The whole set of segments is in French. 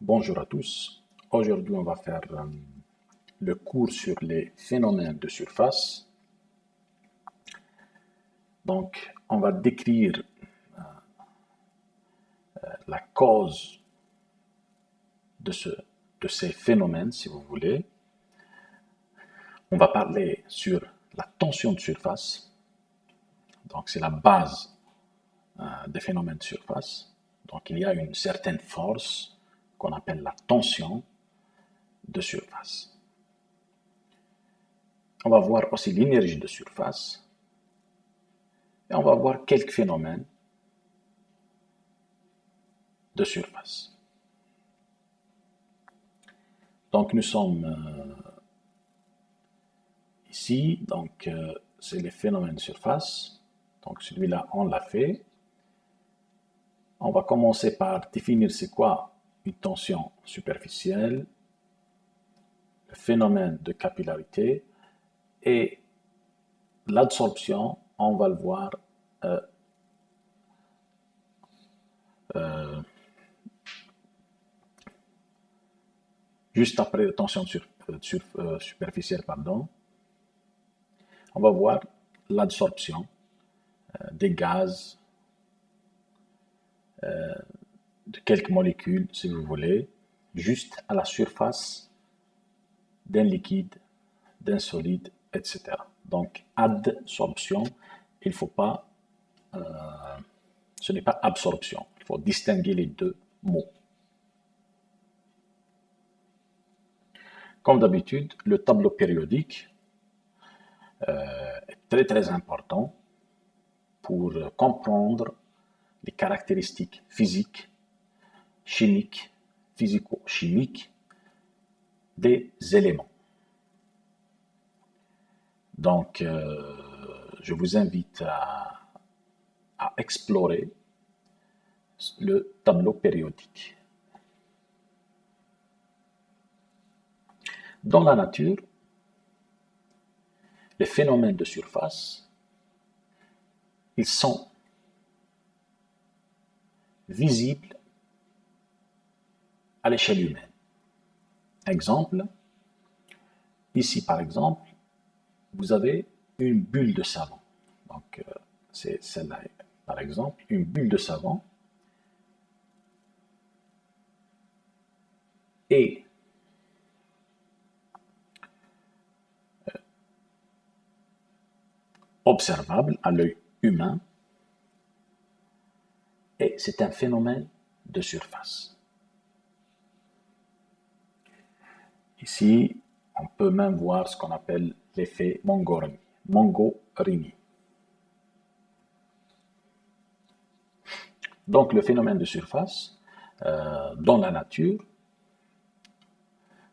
Bonjour à tous. Aujourd'hui, on va faire le cours sur les phénomènes de surface. Donc, on va décrire la cause de, de ces phénomènes, si vous voulez. On va parler sur la tension de surface. Donc, c'est la base des phénomènes de surface. Donc, il y a une certaine force qu'on appelle la tension de surface. On va voir aussi l'énergie de surface. Et on va voir quelques phénomènes de surface. Donc nous sommes ici, donc c'est les phénomènes de surface. Donc celui-là, on l'a fait. On va commencer par définir c'est quoi une tension superficielle, le phénomène de capillarité et l'absorption, on va le voir juste après la tension superficielle, pardon. On va voir l'absorption des gaz, de quelques molécules, si vous voulez, juste à la surface d'un liquide, d'un solide, etc. Donc, adsorption, il ne faut pas, ce n'est pas absorption. Il faut distinguer les deux mots. Comme d'habitude, le tableau périodique est très important pour comprendre les caractéristiques physiques, chimiques, physico-chimiques des éléments. Donc, je vous invite à explorer le tableau périodique. Dans la nature, les phénomènes de surface, ils sont visibles à l'échelle humaine. Exemple, ici par exemple, vous avez une bulle de savon. Donc, c'est celle-là, par exemple, une bulle de savon. Et observable à l'œil humain, et c'est un phénomène de surface. Ici, on peut même voir ce qu'on appelle l'effet Mongorini. Donc, le phénomène de surface, dans la nature,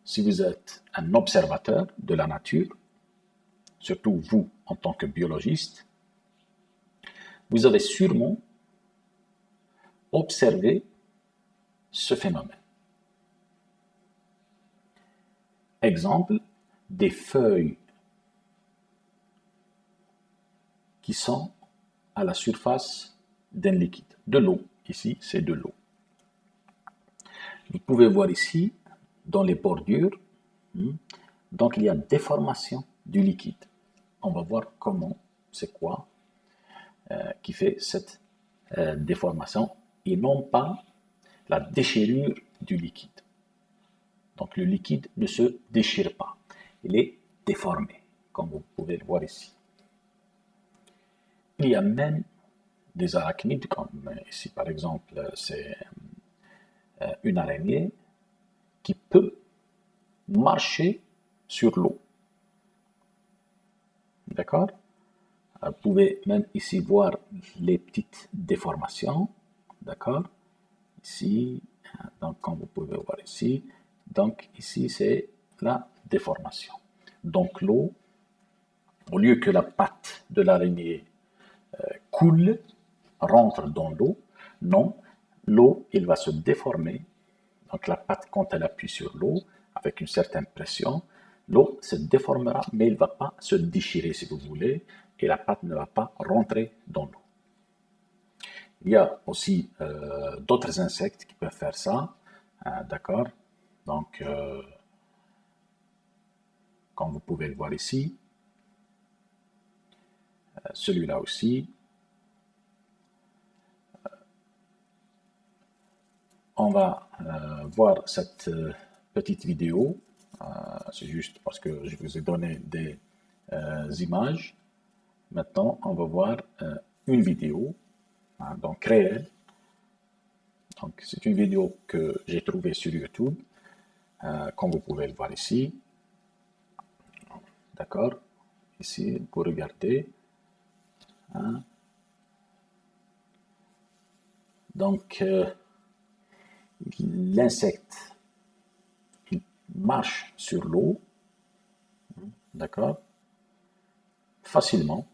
si vous êtes un observateur de la nature, surtout vous en tant que biologiste, vous avez sûrement observé ce phénomène. Exemple, des feuilles qui sont à la surface d'un liquide, de l'eau. Ici, c'est de l'eau. Vous pouvez voir ici, dans les bordures, donc il y a déformation du liquide. On va voir comment, c'est quoi qui fait cette déformation et non pas la déchirure du liquide. Donc le liquide ne se déchire pas, il est déformé, comme vous pouvez le voir ici. Il y a même des arachnides, comme ici par exemple, c'est une araignée qui peut marcher sur l'eau. D'accord? Vous pouvez même ici voir les petites déformations. D'accord? Ici, donc comme vous pouvez voir ici, donc ici c'est la déformation. Donc l'eau, au lieu que la patte de l'araignée coule, rentre dans l'eau, non, l'eau, elle va se déformer. Donc la patte, quand elle appuie sur l'eau, avec une certaine pression, l'eau se déformera, mais elle ne va pas se déchirer, si vous voulez, et la pâte ne va pas rentrer dans l'eau. Il y a aussi d'autres insectes qui peuvent faire ça. D'accord. Donc, comme vous pouvez le voir ici, celui-là aussi. On va voir cette petite vidéo. C'est juste parce que je vous ai donné des images. Maintenant, on va voir une vidéo, donc réelle. Donc, c'est une vidéo que j'ai trouvée sur YouTube, comme vous pouvez le voir ici. D'accord? Ici, vous regardez. Donc, l'insecte, il marche sur l'eau, d'accord? Facilement,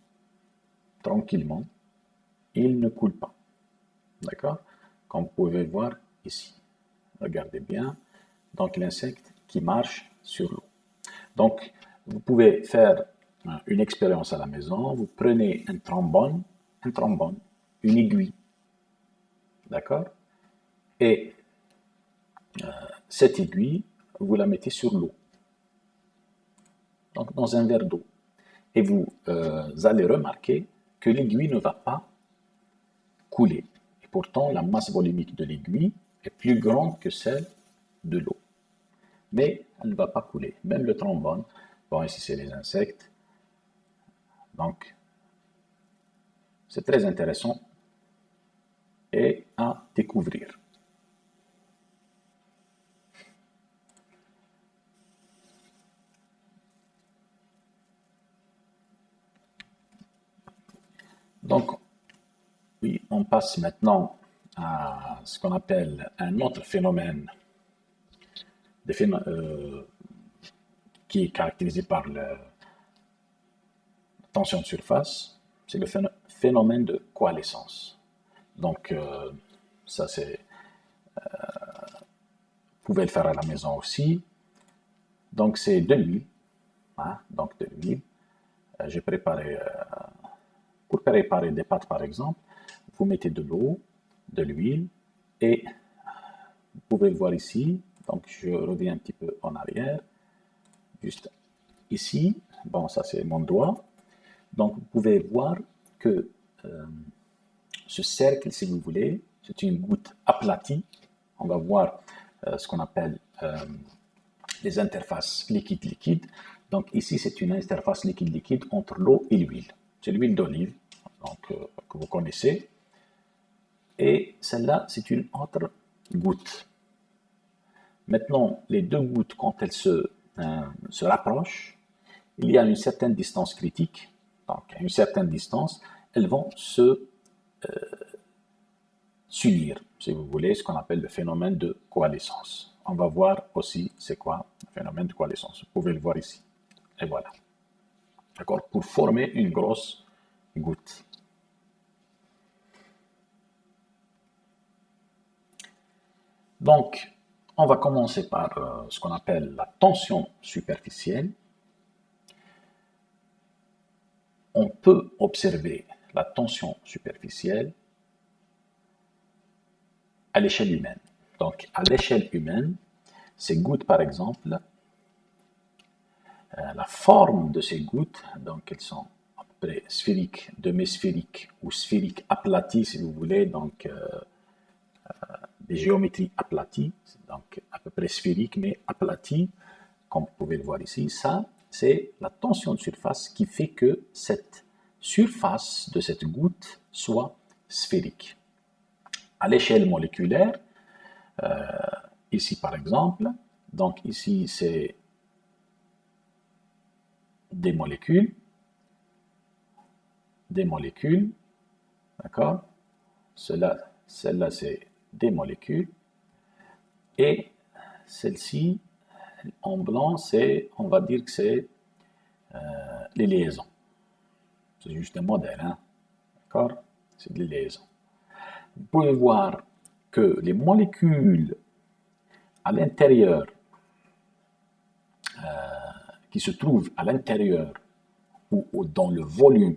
tranquillement. Il ne coule pas, d'accord? Comme vous pouvez voir ici. Regardez bien. Donc, l'insecte qui marche sur l'eau. Donc, vous pouvez faire une expérience à la maison. Vous prenez un trombone, une aiguille, d'accord? Et cette aiguille, vous la mettez sur l'eau, donc dans un verre d'eau. Et vous allez remarquer que l'aiguille ne va pas couler. Et pourtant, la masse volumique de l'aiguille est plus grande que celle de l'eau. Mais elle ne va pas couler. Même le trombone, bon, ici c'est les insectes. Donc, c'est très intéressant et à découvrir. Donc, oui, on passe maintenant à ce qu'on appelle un autre phénomène qui est caractérisé par la tension de surface, c'est le phénomène de coalescence. Donc, ça c'est, vous pouvez le faire à la maison aussi. Donc, c'est de l'huile. Donc, de l'huile. J'ai préparé, pour préparer des pâtes par exemple, vous mettez de l'eau, de l'huile et vous pouvez le voir ici. Donc, je reviens un petit peu en arrière. Juste ici. Bon, ça c'est mon doigt. Donc, vous pouvez voir que ce cercle, si vous voulez, c'est une goutte aplatie. On va voir ce qu'on appelle les interfaces liquide-liquide. Donc ici, c'est une interface liquide-liquide entre l'eau et l'huile. C'est l'huile d'olive que vous connaissez. Et celle-là, c'est une autre goutte. Maintenant, les deux gouttes, quand elles se rapprochent, il y a une certaine distance critique. Donc, à une certaine distance, elles vont s'unir, si vous voulez, ce qu'on appelle le phénomène de coalescence. On va voir aussi c'est quoi le phénomène de coalescence. Vous pouvez le voir ici. Et voilà. D'accord? Pour former une grosse goutte. Donc, on va commencer par ce qu'on appelle la tension superficielle. On peut observer la tension superficielle à l'échelle humaine. Donc, à l'échelle humaine, ces gouttes, par exemple, la forme de ces gouttes, donc elles sont à peu près sphériques, demi-sphériques ou sphériques aplaties, si vous voulez, donc des géométries aplaties, donc à peu près sphériques mais aplaties, comme vous pouvez le voir ici. Ça, c'est la tension de surface qui fait que cette surface de cette goutte soit sphérique. À l'échelle moléculaire, ici par exemple, donc ici c'est des molécules, d'accord? Celle-là, c'est des molécules. Et celle-ci, en blanc, on va dire que c'est les liaisons. C'est juste un modèle, hein? D'accord? C'est des liaisons. Vous pouvez voir que les molécules à l'intérieur, qui se trouvent à l'intérieur ou dans le volume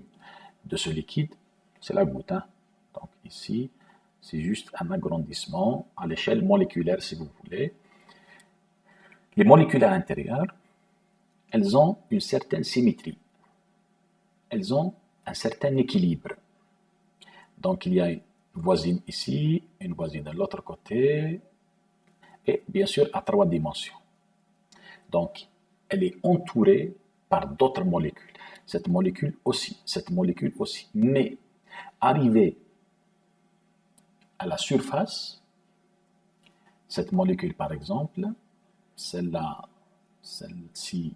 de ce liquide, c'est la goutte. Hein? Donc ici, c'est juste un agrandissement à l'échelle moléculaire, si vous voulez. Les molécules à l'intérieur, elles ont une certaine symétrie. Elles ont un certain équilibre. Donc, il y a une voisine ici, une voisine de l'autre côté, et bien sûr à 3 dimensions. Donc, elle est entourée par d'autres molécules. Cette molécule aussi, cette molécule aussi. Mais, arrivée à la surface, cette molécule par exemple, celle-là, celle-ci,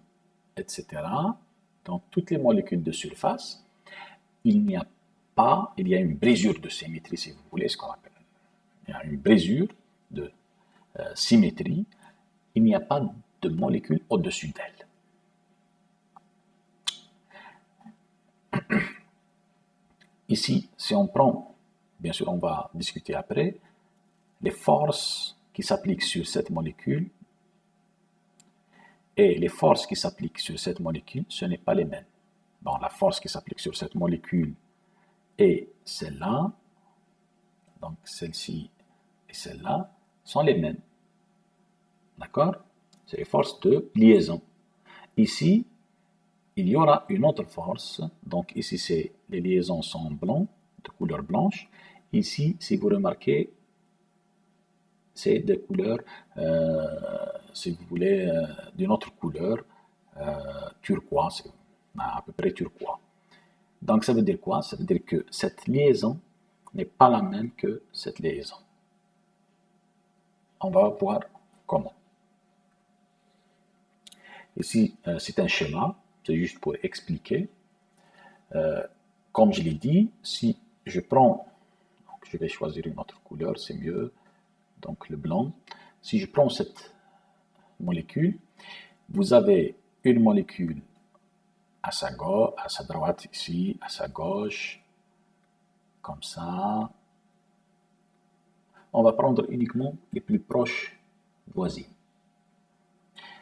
etc. Donc, toutes les molécules de surface, il y a une brisure de symétrie, si vous voulez, ce qu'on appelle. Il y a une brisure de symétrie. Il n'y a pas de molécules au-dessus d'elle. Ici, si on prend, bien sûr, on va discuter après, les forces qui s'appliquent sur cette molécule et les forces qui s'appliquent sur cette molécule, ce n'est pas les mêmes. Bon, la force qui s'applique sur cette molécule et celle-là, donc celle-ci et celle-là, sont les mêmes. D'accord? C'est les forces de liaison. Ici, il y aura une autre force. Donc ici, les liaisons sont en blanc, de couleur blanche. Ici, si vous remarquez, c'est de couleur, si vous voulez, d'une autre couleur, turquoise, à peu près turquoise. Donc ça veut dire quoi? Ça veut dire que cette liaison n'est pas la même que cette liaison. On va voir comment. Ici, c'est un schéma, c'est juste pour expliquer. Comme je l'ai dit, si je prends, donc je vais choisir une autre couleur, c'est mieux, donc le blanc. Si je prends cette molécule, vous avez une molécule à sa gauche, à sa droite ici, à sa gauche, comme ça. On va prendre uniquement les plus proches voisines.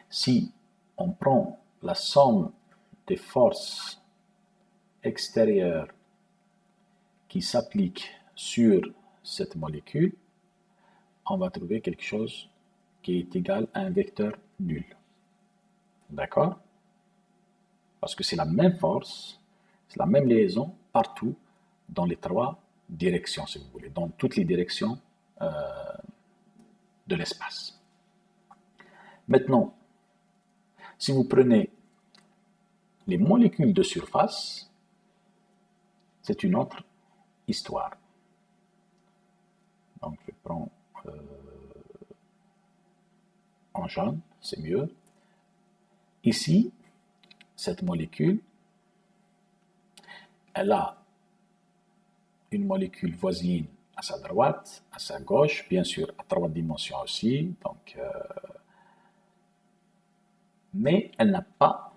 Si on prend la somme des forces extérieures qui s'appliquent sur cette molécule, on va trouver quelque chose qui est égal à un vecteur nul. D'accord? Parce que c'est la même force, c'est la même liaison partout dans les 3 directions, si vous voulez, dans toutes les directions de l'espace. Maintenant, si vous prenez les molécules de surface, c'est une autre histoire. Donc, je prends en jaune, c'est mieux. Ici, cette molécule, elle a une molécule voisine à sa droite, à sa gauche, bien sûr à 3 dimensions aussi, donc, mais elle n'a pas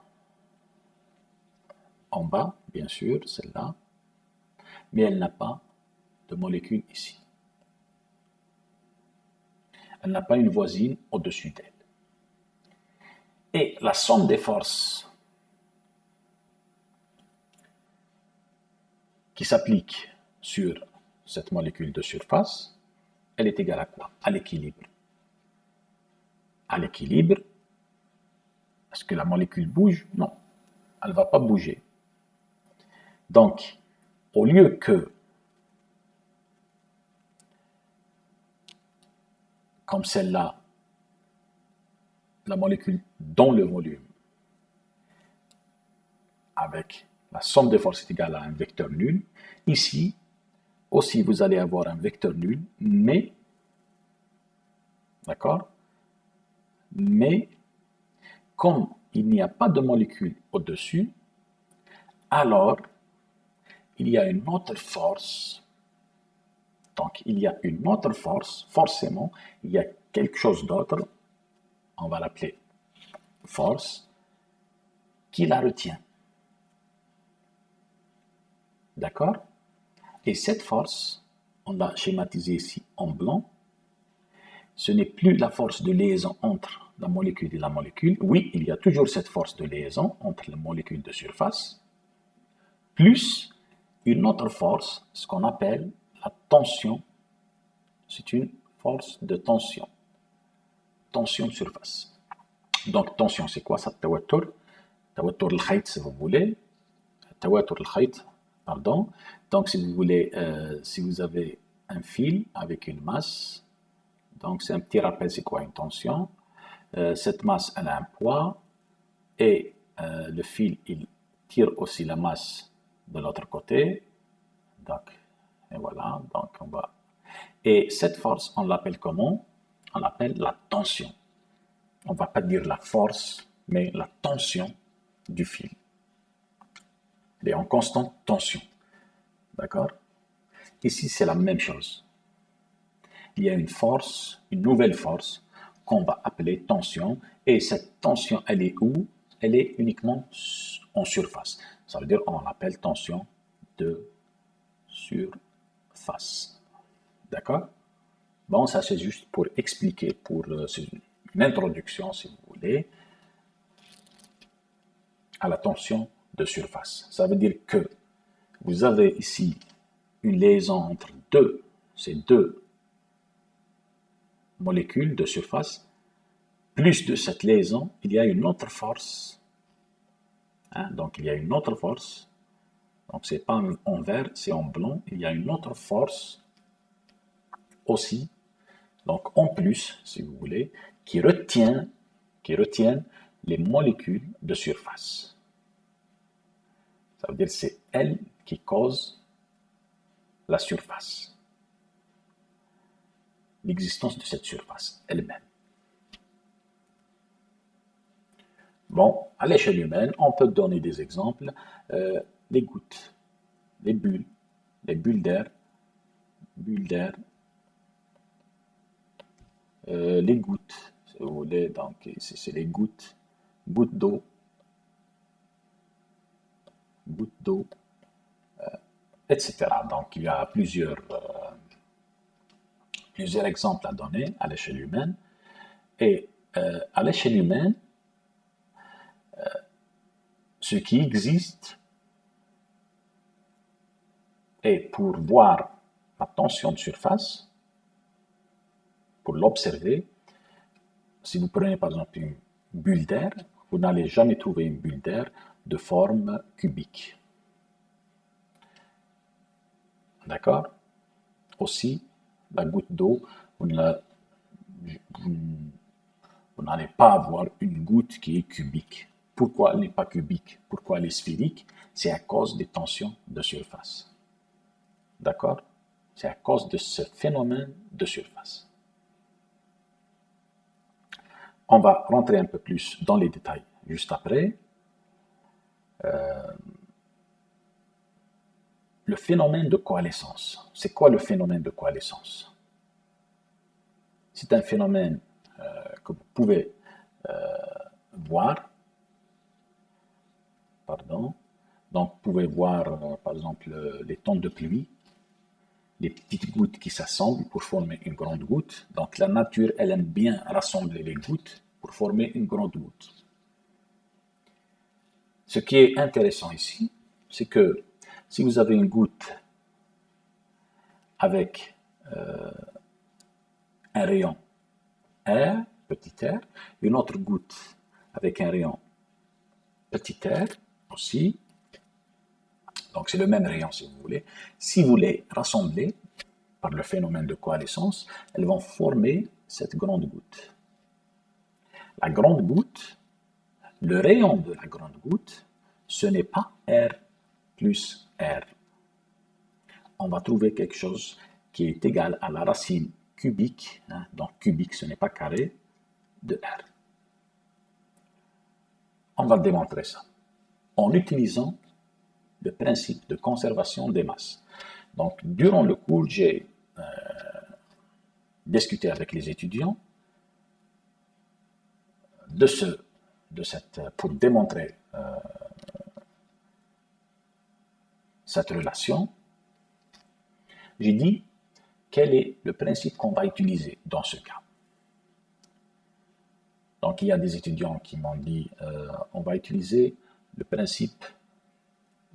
en bas, bien sûr, celle-là, mais elle n'a pas de molécule ici. Elle n'a pas une voisine au-dessus d'elle. Et la somme des forces qui s'appliquent sur cette molécule de surface, elle est égale à quoi? À l'équilibre. À l'équilibre, est-ce que la molécule bouge? Non, elle ne va pas bouger. Donc, au lieu que, comme celle-là, la molécule dans le volume, avec la somme des forces est égale à un vecteur nul, ici, aussi, vous allez avoir un vecteur nul, mais, d'accord? Mais, comme il n'y a pas de molécule au-dessus, alors, il y a une autre force. Donc, il y a une autre force, forcément, il y a quelque chose d'autre, on va l'appeler force, qui la retient. D'accord? Et cette force, on l'a schématisée ici en blanc, ce n'est plus la force de liaison entre la molécule et la molécule. Oui, il y a toujours cette force de liaison entre les molécules de surface, plus une autre force, ce qu'on appelle la tension c'est une force de tension. Tension de surface. Donc, tension, c'est quoi ça? Tawatur. Tawatur al-khayt, si vous voulez. Tawatur al-khayt, pardon. Donc, si vous voulez, si vous avez un fil avec une masse, donc c'est un petit rappel, c'est quoi une tension? Cette masse, elle a un poids et le fil, il tire aussi la masse de l'autre côté. Donc, et voilà, donc on va... Et cette force, on l'appelle comment? On l'appelle la tension. On ne va pas dire la force, mais la tension du fil. Il est en constante tension. D'accord? Ici, c'est la même chose. Il y a une force, une nouvelle force, qu'on va appeler tension. Et cette tension, elle est où? Elle est uniquement en surface. Ça veut dire qu'on l'appelle tension de surface. D'accord? Bon, ça c'est juste pour expliquer, pour une introduction, si vous voulez, à la tension de surface. Ça veut dire que vous avez ici une liaison entre ces deux molécules de surface. Plus de cette liaison, il y a une autre force. Donc, il y a une autre force. Donc, c'est pas en vert, c'est en blanc. Il y a une autre force aussi. Donc, en plus, si vous voulez, qui retient les molécules de surface. Ça veut dire que c'est elle qui cause la surface. L'existence de cette surface elle-même. Bon, à l'échelle humaine, on peut donner des exemples. Les gouttes, les bulles d'air, les gouttes, si vous voulez, donc ici c'est les gouttes d'eau, etc. Donc il y a plusieurs exemples à donner à l'échelle humaine. Et à l'échelle humaine, ce qui existe, et pour voir la tension de surface, pour l'observer, si vous prenez par exemple une bulle d'air, vous n'allez jamais trouver une bulle d'air de forme cubique. D'accord? Aussi, la goutte d'eau, vous n'allez pas avoir une goutte qui est cubique. Pourquoi elle n'est pas cubique? Pourquoi elle est sphérique? C'est à cause des tensions de surface. D'accord? C'est à cause de ce phénomène de surface. On va rentrer un peu plus dans les détails juste après. Le phénomène de coalescence. C'est quoi le phénomène de coalescence? C'est un phénomène que vous pouvez voir. Pardon. Donc, vous pouvez voir, par exemple, les temps de pluie, les petites gouttes qui s'assemblent pour former une grande goutte. Donc, la nature, elle aime bien rassembler les gouttes pour former une grande goutte. Ce qui est intéressant ici, c'est que si vous avez une goutte avec un rayon R, petit r, une autre goutte avec un rayon petit r aussi, donc c'est le même rayon si vous voulez, si vous les rassemblez par le phénomène de coalescence, elles vont former cette grande goutte. La grande goutte, le rayon de la grande goutte, ce n'est pas R plus R. On va trouver quelque chose qui est égal à la racine cubique, donc cubique ce n'est pas carré, de R. On va démontrer ça en utilisant le principe de conservation des masses. Donc, durant le cours, j'ai discuté avec les étudiants pour démontrer cette relation. J'ai dit quel est le principe qu'on va utiliser dans ce cas. Donc, il y a des étudiants qui m'ont dit on va utiliser le principe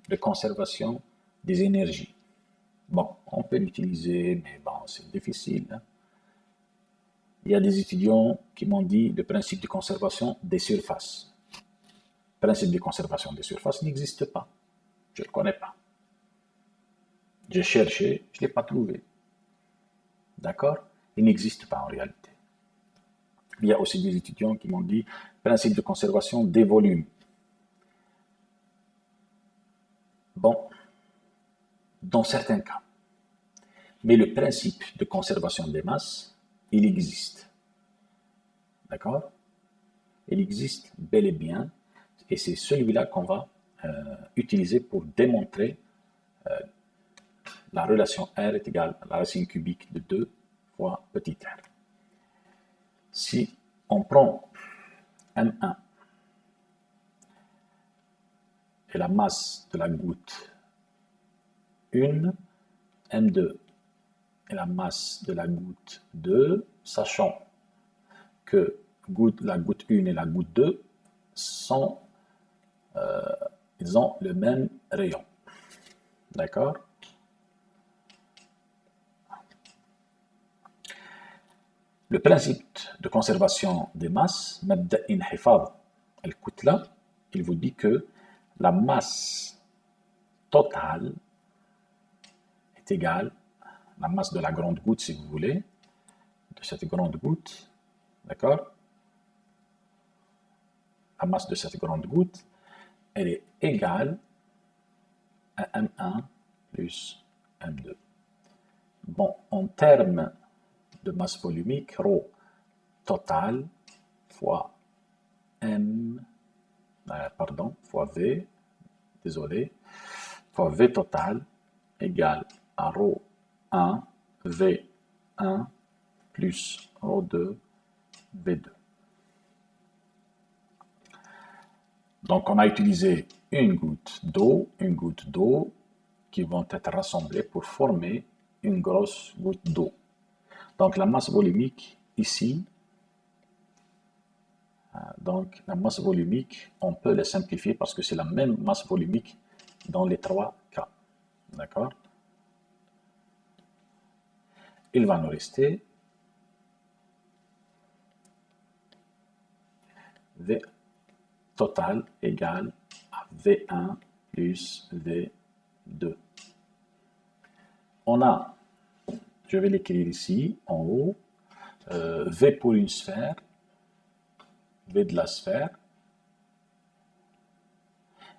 de conservation des énergies. Bon, on peut l'utiliser, mais bon, c'est difficile, hein. Il y a des étudiants qui m'ont dit le principe de conservation des surfaces. Le principe de conservation des surfaces n'existe pas. Je ne le connais pas. J'ai cherché, je ne l'ai pas trouvé. D'accord? Il n'existe pas en réalité. Il y a aussi des étudiants qui m'ont dit principe de conservation des volumes. Bon, dans certains cas. Mais le principe de conservation des masses, il existe. D'accord? Il existe bel et bien. Et c'est celui-là qu'on va utiliser pour démontrer la relation R est égale à la racine cubique de 2 fois petit r. Si on prend M1 et la masse de la goutte 1, M2 et la masse de la goutte 2, sachant que la goutte 1 et la goutte 2 ils ont le même rayon. D'accord? Le principe de conservation des masses, مبدأ انحفاظ الكتلة, il vous dit que la masse totale est égale, la masse de la grande goutte si vous voulez, de cette grande goutte, d'accord? La masse de cette grande goutte, elle est égale à M1 plus M2. Bon, en termes de masse volumique, ρ total fois M, fois V, désolé, fois V total égale à ρ1, V1 plus ρ2, V2. Donc, on a utilisé une goutte d'eau qui vont être rassemblées pour former une grosse goutte d'eau. Donc, la masse volumique ici, donc la masse volumique, on peut la simplifier parce que c'est la même masse volumique dans les trois cas. D'accord? Il va nous rester V total égale à V1 plus V2. On a, je vais l'écrire ici en haut, V pour une sphère, V de la sphère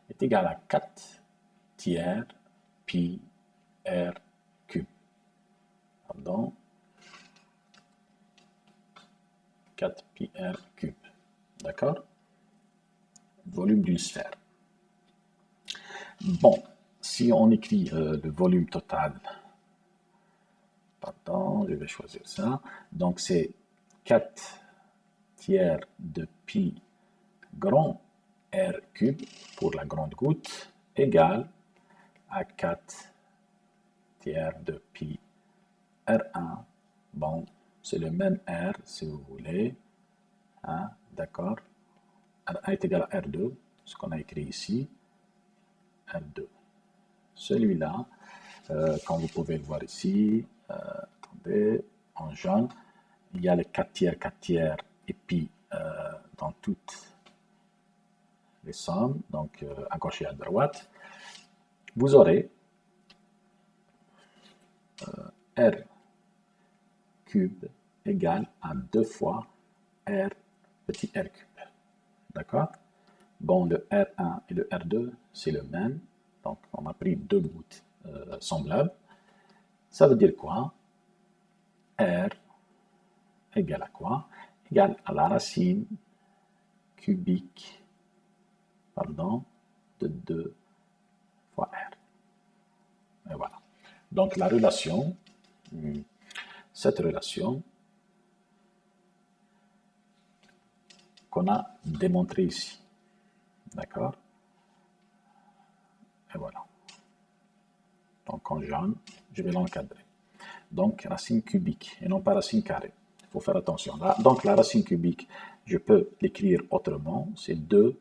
est égal à 4 tiers pi r cube. Pardon, 4 pi r cube. D'accord? Volume d'une sphère. Bon, si on écrit le volume total, pardon, je vais choisir ça. Donc c'est 4 tiers de pi grand R cube pour la grande goutte égale à 4 tiers de pi R1. Bon, c'est le même R si vous voulez. Hein, d'accord? R1 est égal à R2, ce qu'on a écrit ici. R2. Celui-là, comme vous pouvez le voir ici, attendez, en jaune, il y a les 4 tiers et pi dans toutes les sommes, donc à gauche et à droite. Vous aurez R cube égale à 2 fois R petit r cube. D'accord? Bon, le R1 et le R2, c'est le même. Donc, on a pris deux gouttes semblables. Ça veut dire quoi? R égale à quoi? Égale à la racine cubique, de 2 fois R. Et voilà. Donc, la relation, cette relation qu'on a démontrée ici. D'accord? Et voilà. Donc, en jaune, je vais l'encadrer. Donc, racine cubique et non pas racine carrée. Il faut faire attention. Donc, la racine cubique, je peux l'écrire autrement. C'est 2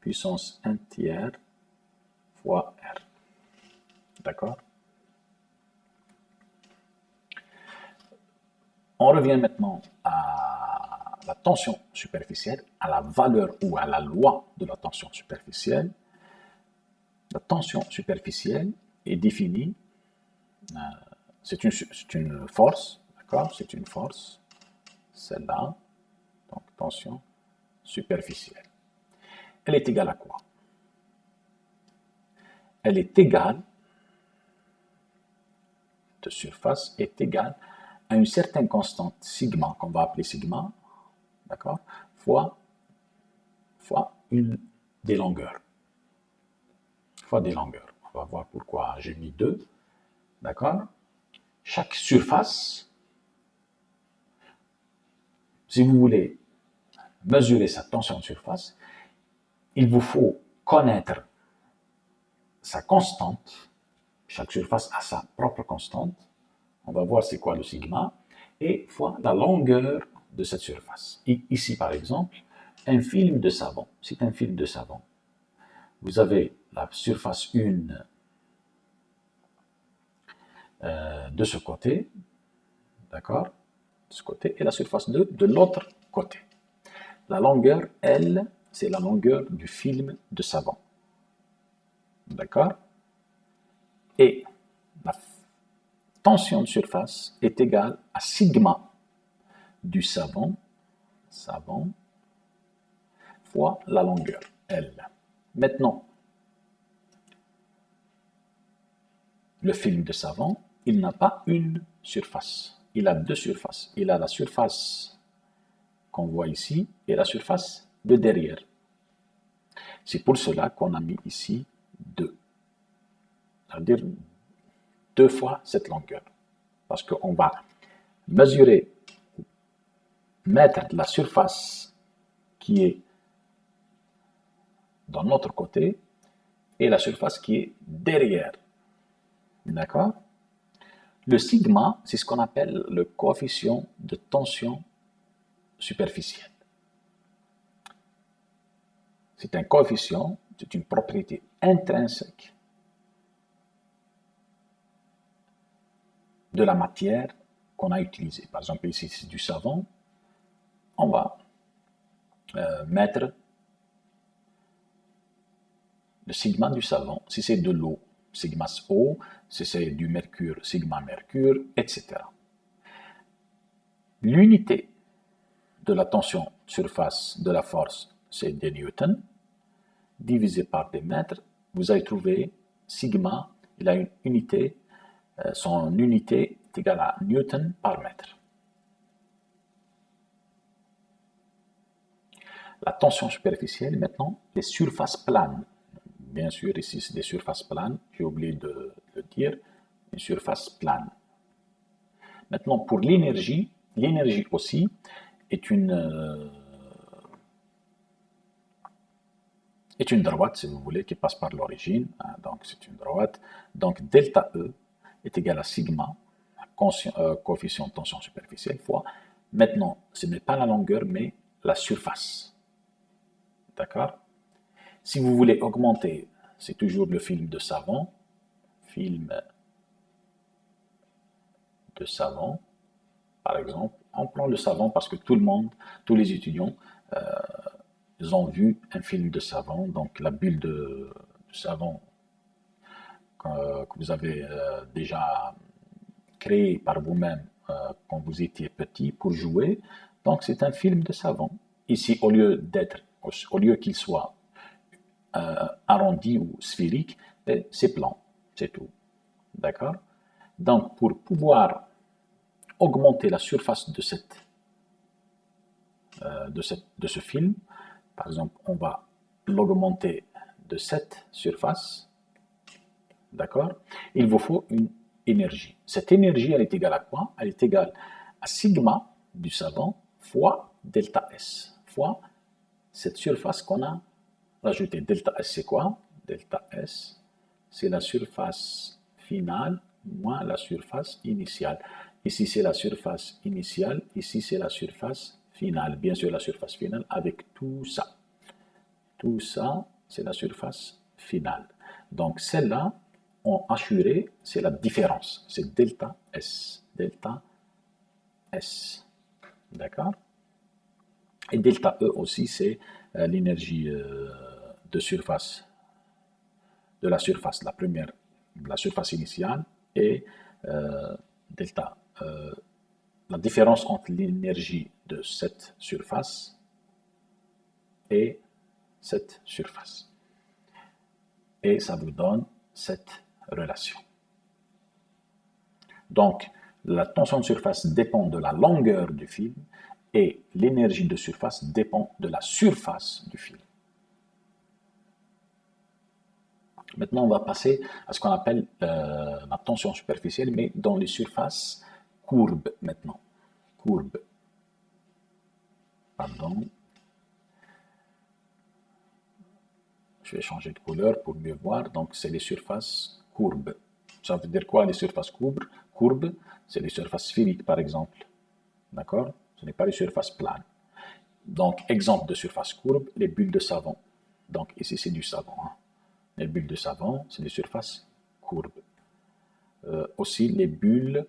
puissance 1 tiers fois R. D'accord? On revient maintenant à la tension superficielle, à la valeur ou à la loi de la tension superficielle. La tension superficielle est définie, c'est une force, d'accord? C'est une force, celle-là, donc tension superficielle. Elle est égale à quoi? Elle est égale, de surface, est égale à une certaine constante sigma, qu'on va appeler sigma, d'accord? Fois une des longueurs. Fois des longueurs. On va voir pourquoi j'ai mis 2, d'accord? Chaque surface, si vous voulez mesurer sa tension de surface, il vous faut connaître sa constante. Chaque surface a sa propre constante. On va voir c'est quoi le sigma. Et fois la longueur de cette surface. Ici, par exemple, un film de savon. C'est un film de savon. Vous avez la surface 1 de ce côté, d'accord? De ce côté, et la surface 2 de l'autre côté. La longueur, L, c'est la longueur du film de savon. D'accord? Et la tension de surface est égale à sigma du savon fois la longueur, L. Maintenant, le film de savon, il n'a pas une surface. Il a 2 surfaces. Il a la surface qu'on voit ici et la surface de derrière. C'est pour cela qu'on a mis ici 2. C'est-à-dire 2 fois cette longueur. Parce qu'on va mesurer, mettre la surface qui est dans notre côté et la surface qui est derrière. D'accord? Le sigma, c'est ce qu'on appelle le coefficient de tension superficielle. C'est un coefficient, c'est une propriété intrinsèque de la matière qu'on a utilisée. Par exemple, ici, c'est du savon. On va mettre le sigma du savon. Si c'est de l'eau, sigma eau. Si c'est du mercure, sigma mercure, etc. L'unité de la tension surface de la force, c'est des newtons, divisé par des mètres. Vous allez trouver sigma, il a une unité, son unité est égale à newton par mètre. La tension superficielle, maintenant, les surfaces planes. Bien sûr, ici, c'est des surfaces planes. J'ai oublié de le dire. Une surface plane. Maintenant, pour l'énergie aussi est une droite, si vous voulez, qui passe par l'origine. Donc, c'est une droite. Donc, delta E est égal à sigma, coefficient de tension superficielle, fois. Maintenant, ce n'est pas la longueur, mais la surface. D'accord? Si vous voulez augmenter, c'est toujours le film de savon. Film de savon, par exemple. On prend le savon parce que tout le monde, tous les étudiants, ils ont vu un film de savon. Donc, la bulle de savon que vous avez déjà créée par vous-même quand vous étiez petit pour jouer. Donc, c'est un film de savon. Ici, au lieu qu'il soit arrondi ou sphérique, c'est plan, c'est tout. D'accord? Donc, pour pouvoir augmenter la surface de ce film, par exemple, on va l'augmenter de cette surface, d'accord? Il vous faut une énergie. Cette énergie, elle est égale à quoi? Elle est égale à sigma du savon fois delta S, fois cette surface qu'on a rajoutée. Delta S, c'est quoi? Delta S, c'est la surface finale moins la surface initiale. Ici, c'est la surface initiale. Ici, c'est la surface finale. Bien sûr, la surface finale avec tout ça. Tout ça, c'est la surface finale. Donc, celle-là, en assuré, c'est la différence. C'est delta S. Delta S. D'accord? Et delta E aussi, c'est l'énergie de surface, de la surface, la première, la surface initiale, et delta, la différence entre l'énergie de cette surface et cette surface. Et ça vous donne cette relation. Donc, la tension de surface dépend de la longueur du film et l'énergie de surface dépend de la surface du film. Maintenant, on va passer à ce qu'on appelle la tension superficielle, mais dans les surfaces courbes maintenant. Courbes. Pardon. Je vais changer de couleur pour mieux voir. Donc, c'est les surfaces courbes. Ça veut dire quoi, les surfaces courbes? Courbes, c'est les surfaces sphériques, par exemple. D'accord? Ce n'est pas les surfaces planes. Donc, exemple de surface courbe, les bulles de savon. Donc, ici, c'est du savon. Hein. Les bulles de savon, c'est des surfaces courbes. Aussi, les bulles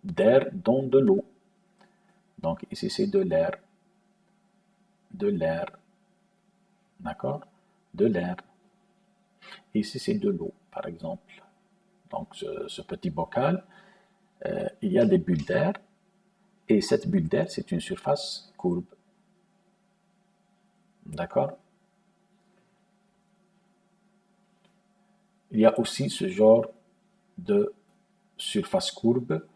d'air dans de l'eau. Donc, ici, c'est de l'air. De l'air. D'accord? De l'air. Ici, c'est de l'eau, par exemple. Donc, ce petit bocal, il y a des bulles d'air. Et cette bulle d'air, c'est une surface courbe. D'accord? Il y a aussi ce genre de surface courbe.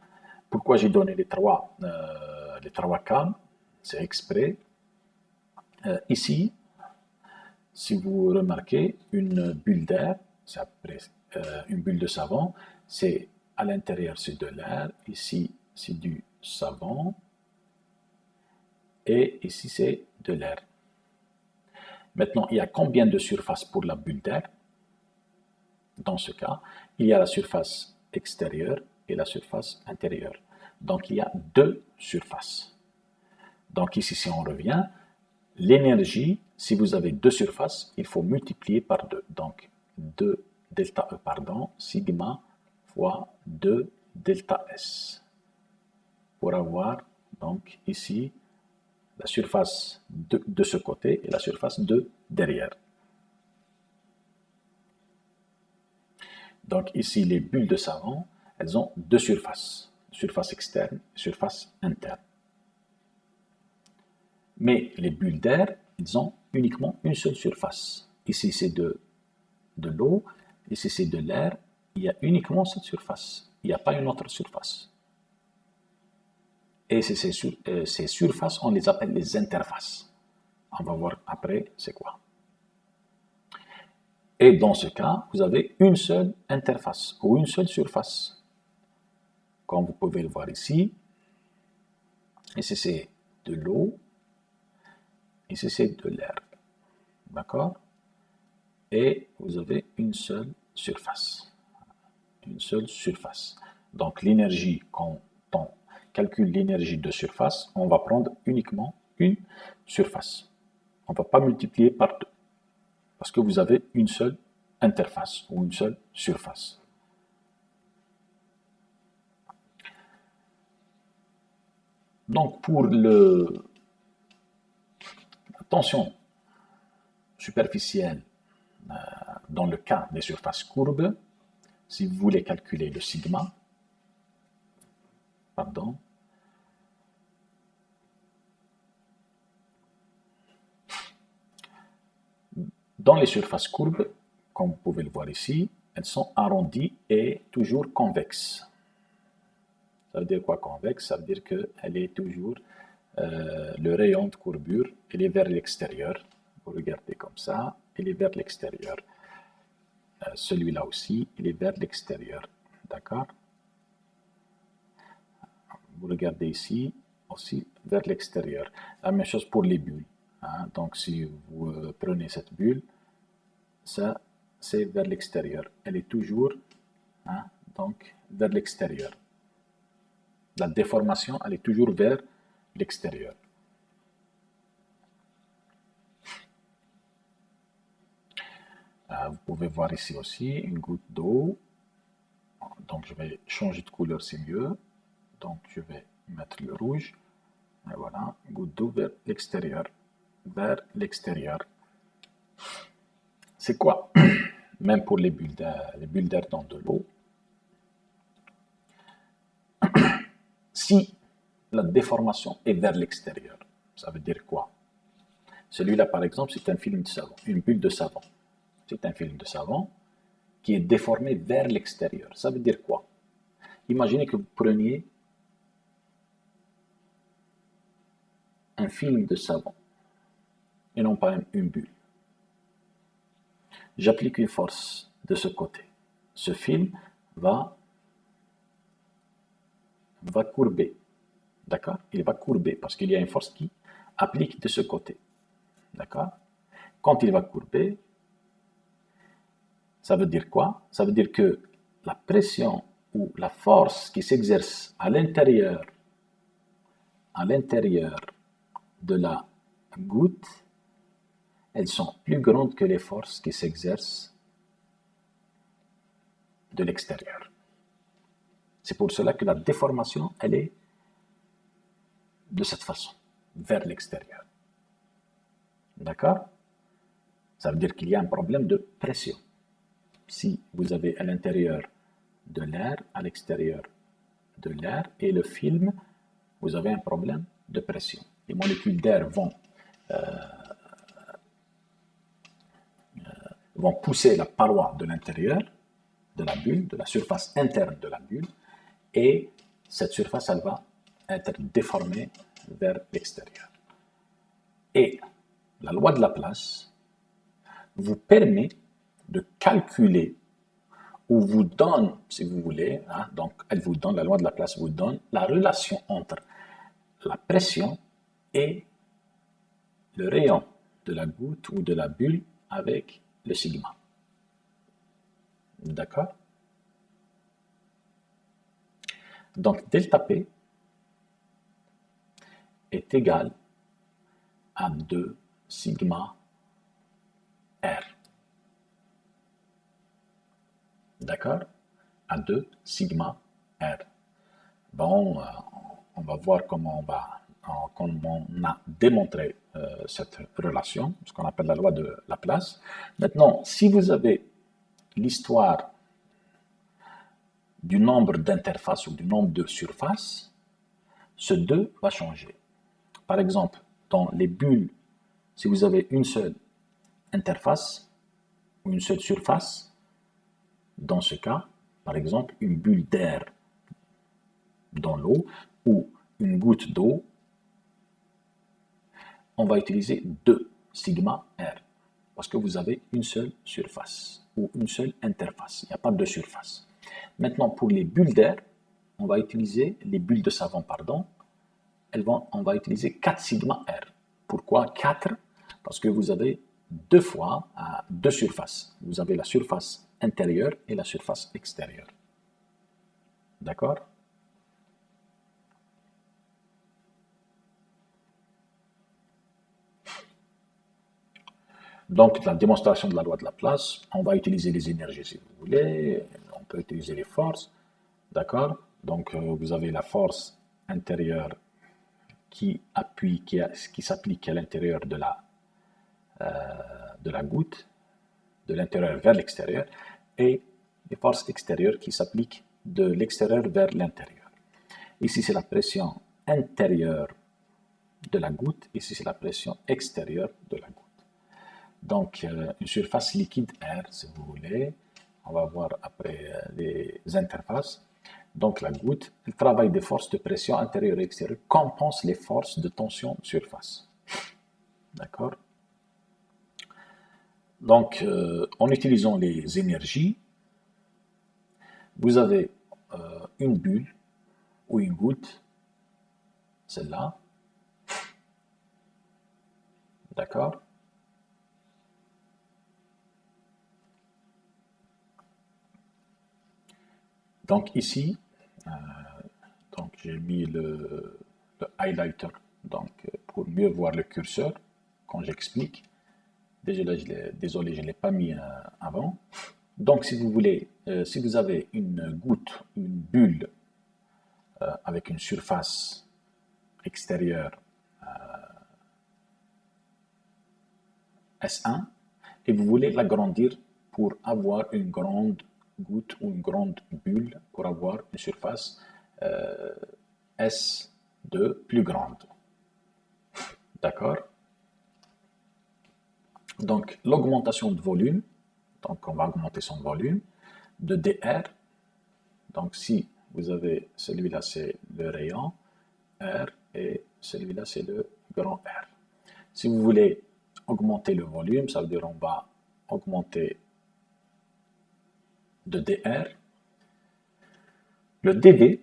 Pourquoi j'ai donné les trois cas? C'est exprès. Ici, si vous remarquez, une bulle d'air, c'est après une bulle de savon, c'est à l'intérieur, c'est de l'air. Ici, c'est du savon. Et ici, c'est de l'air. Maintenant, il y a combien de surfaces pour la bulle d'air? Dans ce cas, il y a la surface extérieure et la surface intérieure. Donc, il y a deux surfaces. Donc, ici, si on revient, l'énergie, si vous avez deux surfaces, il faut multiplier par 2. Donc, 2 delta E, pardon, sigma fois 2 delta S. Pour avoir, donc, ici, la surface de ce côté et la surface de derrière. Donc, ici, les bulles de savon, elles ont deux surfaces. Surface externe et surface interne. Mais les bulles d'air, ils ont uniquement une seule surface. Ici, c'est de l'eau. Ici, c'est de l'air. Il y a uniquement cette surface. Il n'y a pas une autre surface. Et ces surfaces, on les appelle les interfaces. On va voir après c'est quoi. Et dans ce cas, vous avez une seule interface ou une seule surface. Comme vous pouvez le voir ici. Ici, c'est de l'eau. Ici, c'est de l'air. D'accord? Et vous avez une seule surface. Une seule surface. Donc, l'énergie, quand on calcule l'énergie de surface, on va prendre uniquement une surface. On ne va pas multiplier par 2. Parce que vous avez une seule interface ou une seule surface. Donc, pour la tension superficielle dans le cas des surfaces courbes, si vous voulez calculer le sigma, pardon, dans les surfaces courbes, comme vous pouvez le voir ici, elles sont arrondies et toujours convexes. Ça veut dire quoi convexe? Ça veut dire qu'elle est toujours, le rayon de courbure, il est vers l'extérieur. Vous regardez comme ça, il est vers l'extérieur. Celui-là aussi, il est vers l'extérieur. D'accord? Vous regardez ici, aussi vers l'extérieur. La même chose pour les bulles. Hein. Donc, si vous prenez cette bulle, ça, c'est vers l'extérieur. Elle est toujours donc vers l'extérieur. La déformation, elle est toujours vers l'extérieur. Vous pouvez voir ici aussi une goutte d'eau. Donc, je vais changer de couleur, c'est mieux. Donc, je vais mettre le rouge. Et voilà, goutte d'eau vers l'extérieur. Vers l'extérieur. C'est quoi? Même pour les bulles d'air dans de l'eau. Si la déformation est vers l'extérieur, ça veut dire quoi? Celui-là, par exemple, c'est un film de savon, une bulle de savon. C'est un film de savon qui est déformé vers l'extérieur. Ça veut dire quoi? Imaginez que vous preniez un film de savon et non pas une bulle. J'applique une force de ce côté. Ce film va courber. D'accord? Il va courber parce qu'il y a une force qui applique de ce côté. D'accord? Quand il va courber, ça veut dire quoi? Ça veut dire que la pression ou la force qui s'exerce à l'intérieur de la goutte, elles sont plus grandes que les forces qui s'exercent de l'extérieur. C'est pour cela que la déformation, elle est de cette façon, vers l'extérieur. D'accord? Ça veut dire qu'il y a un problème de pression. Si vous avez à l'intérieur de l'air, à l'extérieur de l'air et le film, vous avez un problème de pression. Les molécules d'air vont pousser la paroi de l'intérieur de la bulle, de la surface interne de la bulle, et cette surface, elle va être déformée vers l'extérieur. Et la loi de Laplace vous permet de calculer ou vous donne, si vous voulez, donc elle vous donne, la loi de Laplace vous donne la relation entre la pression et le rayon de la goutte ou de la bulle avec le sigma. D'accord? Donc, delta P est égal à 2 sigma R. D'accord? À 2 sigma R. Bon, on va voir comment on a démontré cette relation, ce qu'on appelle la loi de Laplace. Maintenant, si vous avez l'histoire du nombre d'interfaces ou du nombre de surfaces, ce 2 va changer. Par exemple, dans les bulles, si vous avez une seule interface ou une seule surface, dans ce cas, par exemple, une bulle d'air dans l'eau ou une goutte d'eau, on va utiliser 2 sigma R parce que vous avez une seule surface ou une seule interface. Il n'y a pas de surface. Maintenant, pour les bulles d'air, on va utiliser les bulles de savon, pardon. On va utiliser 4 sigma R. Pourquoi 4? Parce que vous avez deux surfaces. Vous avez la surface intérieure et la surface extérieure. D'accord? Donc, la démonstration de la loi de Laplace, on va utiliser les énergies si vous voulez, on peut utiliser les forces, d'accord? Donc, vous avez la force intérieure qui s'applique à l'intérieur de la goutte, de l'intérieur vers l'extérieur, et les forces extérieures qui s'appliquent de l'extérieur vers l'intérieur. Ici, c'est la pression intérieure de la goutte, ici, c'est la pression extérieure de la goutte. Donc, une surface liquide R, si vous voulez. On va voir après les interfaces. Donc, la goutte, le travail des forces de pression intérieure et extérieure compense les forces de tension de surface. D'accord? Donc, en utilisant les énergies, vous avez une bulle ou une goutte, celle-là. D'accord? Donc ici, donc j'ai mis le highlighter pour mieux voir le curseur quand j'explique. Désolé, je ne l'ai pas mis avant. Donc si vous voulez, si vous avez une goutte, une bulle avec une surface extérieure S1 et vous voulez l'agrandir pour avoir une grande goutte ou une grande bulle pour avoir une surface S2 plus grande. D'accord? Donc, l'augmentation de volume, donc on va augmenter son volume, de dr. Donc, si vous avez celui-là, c'est le rayon R et celui-là, c'est le grand R. Si vous voulez augmenter le volume, ça veut dire on va augmenter de dr. Le dv,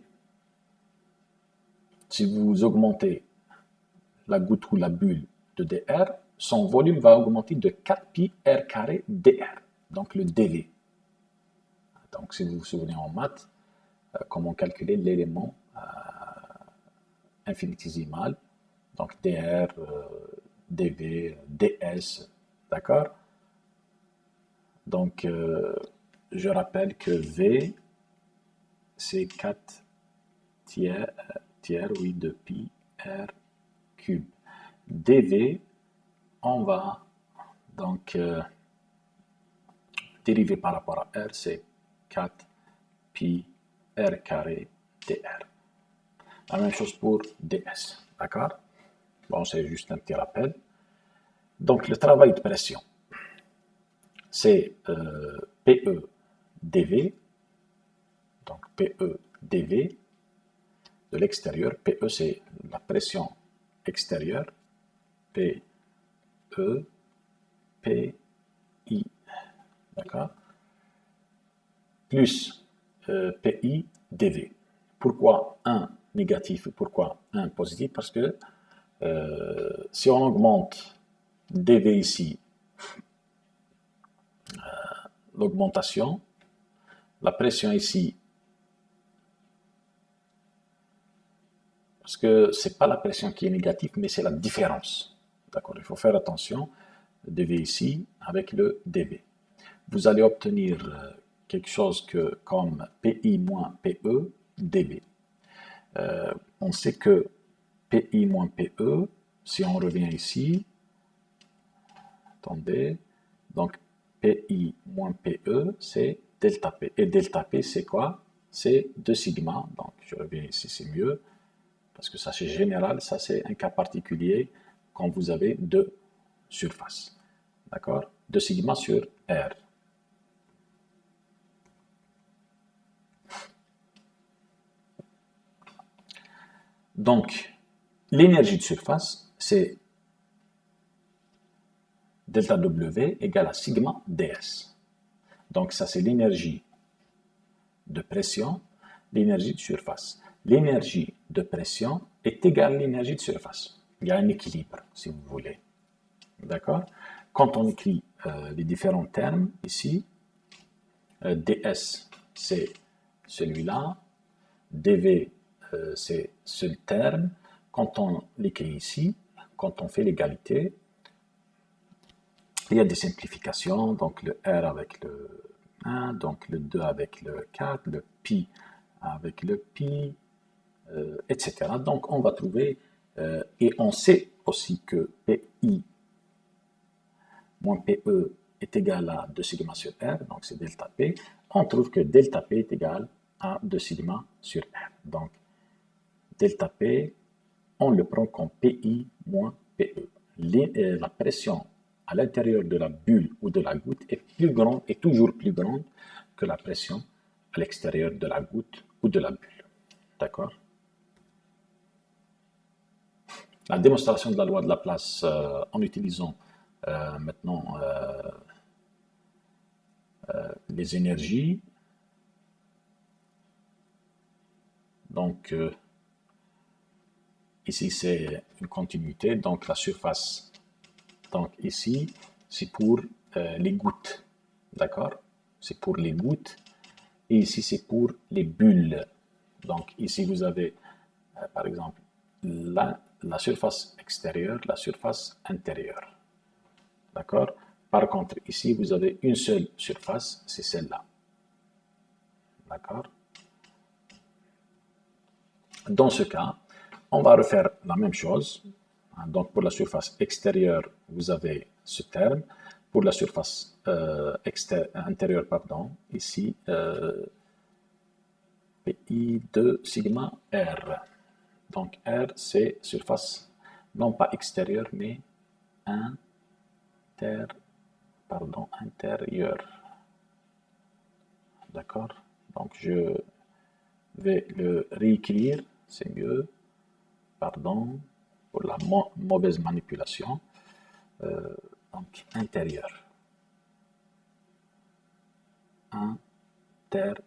si vous augmentez la goutte ou la bulle de dr, son volume va augmenter de 4 pi r carré dr, donc le dv. Donc, si vous vous souvenez en maths, comment calculer l'élément infinitésimal, donc dr, dv, ds, d'accord? Donc, je rappelle que v, c'est 4 tiers, oui, de pi r cube. dv, on va donc dériver par rapport à r, c'est 4 pi r carré dr. La même chose pour ds, d'accord? Bon, c'est juste un petit rappel. Donc, le travail de pression, c'est PE dV, donc PE dV de l'extérieur. PE, c'est la pression extérieure. PE, PI, d'accord? Plus PI dV. Pourquoi 1 négatif et pourquoi 1 positif? Parce que si on augmente dV ici, l'augmentation, la pression ici, parce que ce n'est pas la pression qui est négative, mais c'est la différence. D'accord? Il faut faire attention, dV ici avec le dV. Vous allez obtenir quelque chose comme PI moins PE dV. On sait que PI moins PE, si on revient ici, attendez, donc PI moins PE, c'est delta P. Et delta P, c'est quoi? C'est 2 sigma. Donc, je reviens ici, c'est mieux. Parce que ça, c'est général. Ça, c'est un cas particulier quand vous avez deux surfaces. D'accord? 2 sigma sur R. Donc, l'énergie de surface, c'est delta W égale à sigma ds. Donc, ça, c'est l'énergie de pression, l'énergie de surface. L'énergie de pression est égale à l'énergie de surface. Il y a un équilibre, si vous voulez. D'accord? Quand on écrit les différents termes ici, ds, c'est celui-là, dv, c'est ce terme. Quand on l'écrit ici, quand on fait l'égalité, il y a des simplifications, donc le R avec le 1, donc le 2 avec le 4, le pi avec le pi, etc. Donc on va trouver, et on sait aussi que PI moins PE est égal à 2 sigma sur R, donc c'est delta P. On trouve que delta P est égal à 2 sigma sur R. Donc delta P, on le prend comme PI moins PE. La pression à l'intérieur de la bulle ou de la goutte est plus grande, est toujours plus grande que la pression à l'extérieur de la goutte ou de la bulle. D'accord? La démonstration de la loi de Laplace en utilisant maintenant les énergies. Donc, ici, c'est une continuité. Donc, la surface, donc ici, c'est pour les gouttes. D'accord? C'est pour les gouttes. Et ici, c'est pour les bulles. Donc, ici, vous avez, par exemple, la surface extérieure, la surface intérieure. D'accord? Par contre, ici, vous avez une seule surface, c'est celle-là. D'accord? Dans ce cas, on va refaire la même chose. Donc, pour la surface extérieure, vous avez ce terme. Pour la surface intérieure, pardon, ici, PI de sigma R. Donc, R, c'est surface non pas extérieure, mais intérieure. D'accord? Donc, je vais le réécrire, c'est mieux. Pardon pour la mauvaise manipulation. Donc, intérieur. Intérieur.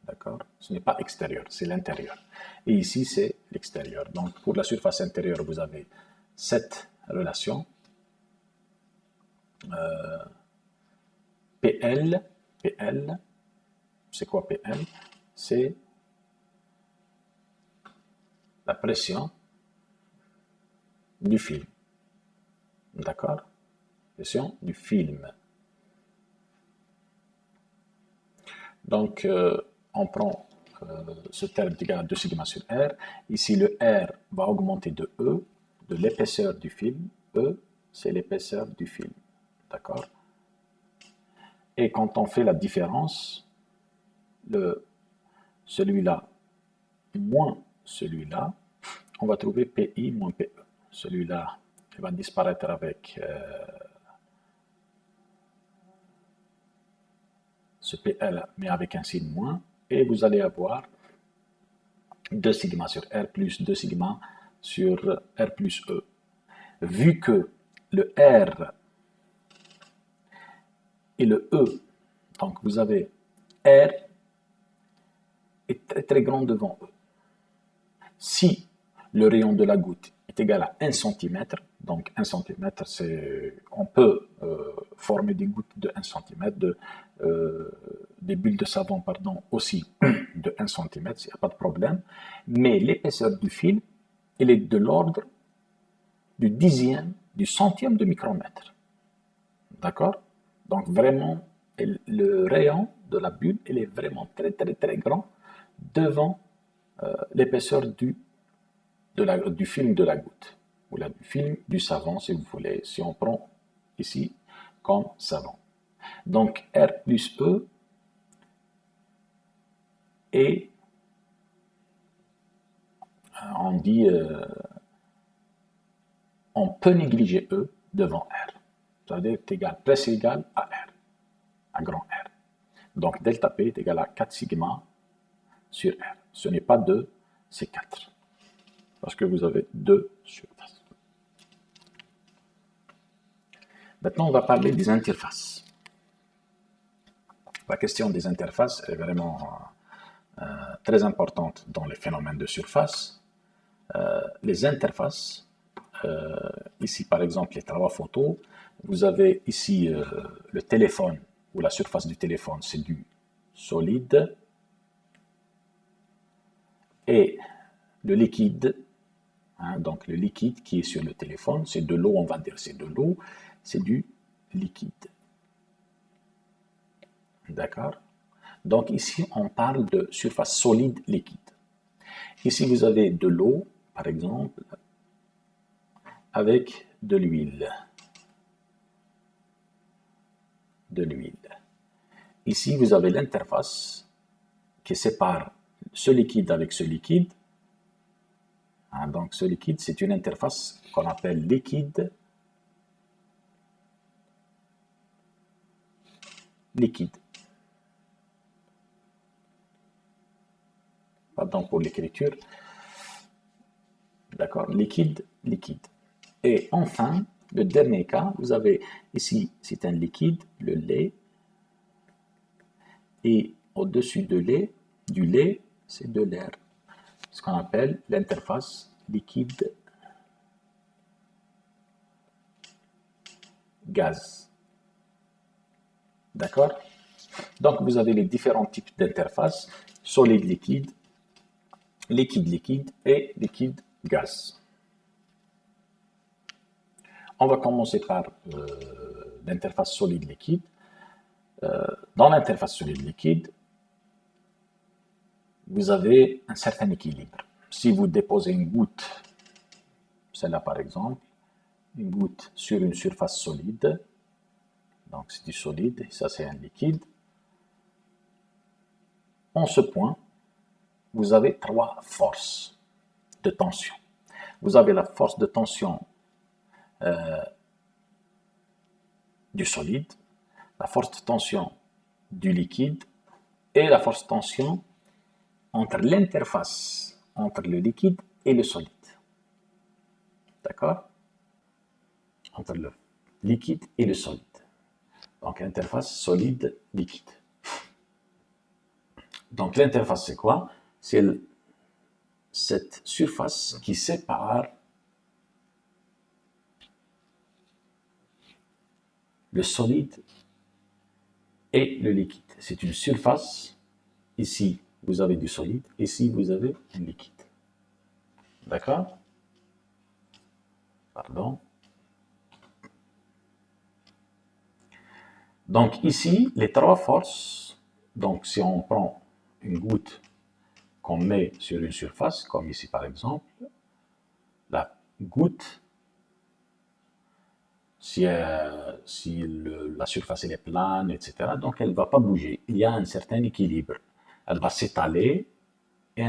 D'accord? Ce n'est pas extérieur, c'est l'intérieur. Et ici, c'est l'extérieur. Donc, pour la surface intérieure, vous avez cette relation. PL, c'est quoi PL? C'est la pression du film. D'accord? Pression du film. Donc, on prend ce terme égal à 2 sigma sur R. Ici, le R va augmenter de E, de l'épaisseur du film. E, c'est l'épaisseur du film. D'accord? Et quand on fait la différence, celui-là moins celui-là, on va trouver PI moins PE. Celui-là, il va disparaître avec ce PL, mais avec un signe moins, et vous allez avoir 2 sigma sur R plus 2 sigma sur R plus E. Vu que le R et le E, donc vous avez R est très très grand devant E. Si le rayon de la goutte est égal à 1 cm, donc 1 cm, on peut former des gouttes de 1 cm, des bulles de savon, pardon, aussi de 1 cm, il n'y a pas de problème, mais l'épaisseur du fil, elle est de l'ordre du dixième, du centième de micromètre. D'accord? Donc vraiment, le rayon de la bulle, il est vraiment très très très grand devant l'épaisseur du film de la goutte, ou du film du savon si vous voulez, si on prend ici comme savon. Donc R plus E et on dit on peut négliger E devant R. Ça veut dire égal, presque égal à R, à grand R. Donc delta P est égal à 4 sigma sur R. Ce n'est pas 2, c'est 4. Parce que vous avez 2 surfaces. Maintenant, on va parler des interfaces. La question des interfaces est vraiment très importante dans les phénomènes de surface. Les interfaces, ici par exemple les travaux photos, vous avez ici le téléphone ou la surface du téléphone, c'est du solide et le liquide, donc le liquide qui est sur le téléphone, c'est de l'eau, on va dire c'est de l'eau, c'est du liquide. D'accord? Donc ici, on parle de surface solide liquide. Ici, vous avez de l'eau, par exemple, avec de l'huile. De l'huile. Ici, vous avez l'interface qui sépare ce liquide avec ce liquide. Donc, ce liquide, c'est une interface qu'on appelle liquide. Liquide. Pardon pour l'écriture. D'accord? Liquide, liquide. Et enfin, le dernier cas, vous avez ici, c'est un liquide, le lait. Et au-dessus du lait, c'est de l'air. Ce qu'on appelle l'interface liquide-gaz. D'accord? Donc, vous avez les différents types d'interfaces, solide-liquide, liquide-liquide et liquide-gaz. On va commencer par l'interface solide-liquide. Dans l'interface solide-liquide, vous avez un certain équilibre. Si vous déposez une goutte, celle-là par exemple, une goutte sur une surface solide, donc c'est du solide, et ça c'est un liquide, en ce point, vous avez trois forces de tension. Vous avez la force de tension du solide, la force de tension du liquide et la force de tension entre l'interface entre le liquide et le solide. D'accord? Entre le liquide et le solide. Donc, interface solide-liquide. Donc, l'interface, c'est quoi? C'est cette surface qui sépare le solide et le liquide. C'est une surface. Ici, vous avez du solide. Ici, vous avez un liquide. D'accord? Pardon. Donc ici, les trois forces, donc si on prend une goutte qu'on met sur une surface, comme ici par exemple, la goutte, si la surface elle est plane, etc., donc elle ne va pas bouger. Il y a un certain équilibre. Elle va s'étaler et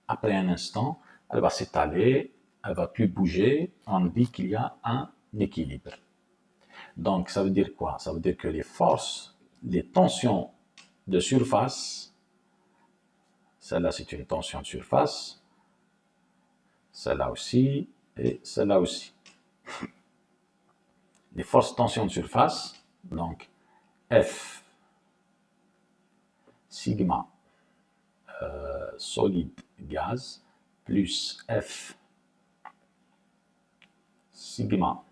après un instant, elle va s'étaler, elle ne va plus bouger. On dit qu'il y a un équilibre. Donc ça veut dire quoi? Ça veut dire que les forces, les tensions de surface, celle-là c'est une tension de surface, celle-là aussi et celle-là aussi. Les forces de tension de surface, donc F sigma solide gaz plus F sigma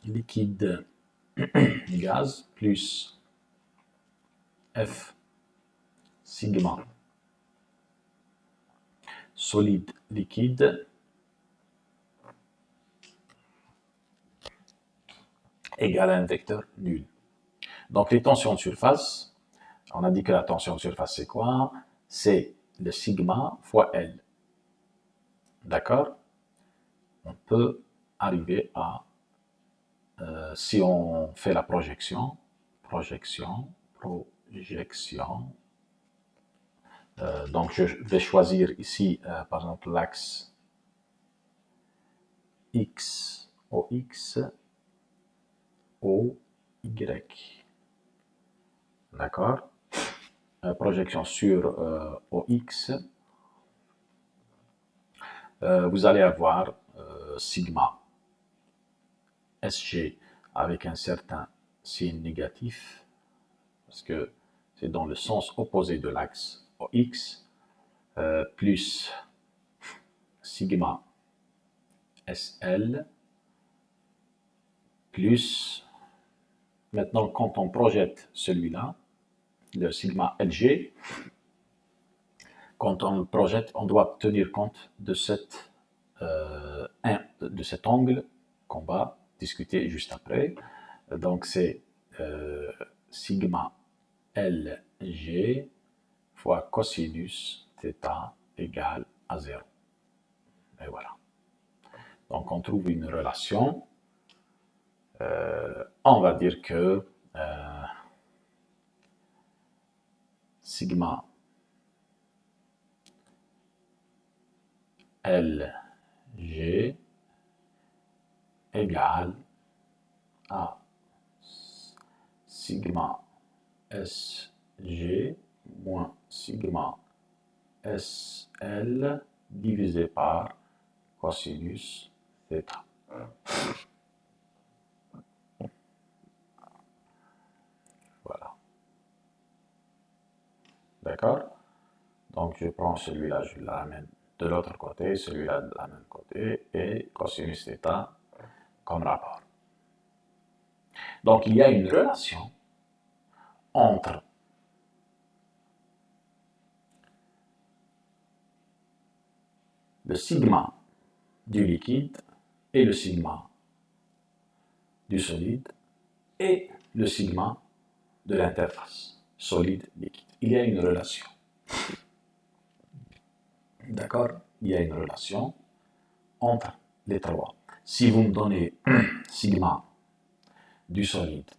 liquide gaz plus F sigma solide liquide égale à un vecteur nul. Donc les tensions de surface, on a dit que la tension de surface c'est quoi? C'est le sigma fois L. D'accord? On peut arriver à, si on fait la projection, donc je vais choisir ici, par exemple, l'axe X, OX, OY. D'accord? Projection sur OX, vous allez avoir sigma SG avec un certain signe négatif, parce que c'est dans le sens opposé de l'axe OX, plus sigma SL, plus, maintenant quand on projette celui-là, le sigma LG, quand on le projette, on doit tenir compte de cet angle qu'on va discuter juste après. Donc c'est sigma LG fois cosinus θ égale à 0. Et voilà. Donc on trouve une relation. On va dire que sigma LG égale à sigma SG moins sigma SL divisé par cosinus θ. Voilà. D'accord? Donc je prends celui-là, je le ramène de l'autre côté, celui-là de la même côté, et cosinus θ comme rapport. Donc il y a une relation entre le sigma du liquide et le sigma du solide et le sigma de l'interface solide-liquide. Il y a une relation. D'accord? Il y a une relation entre les trois. Si vous me donnez sigma du solide,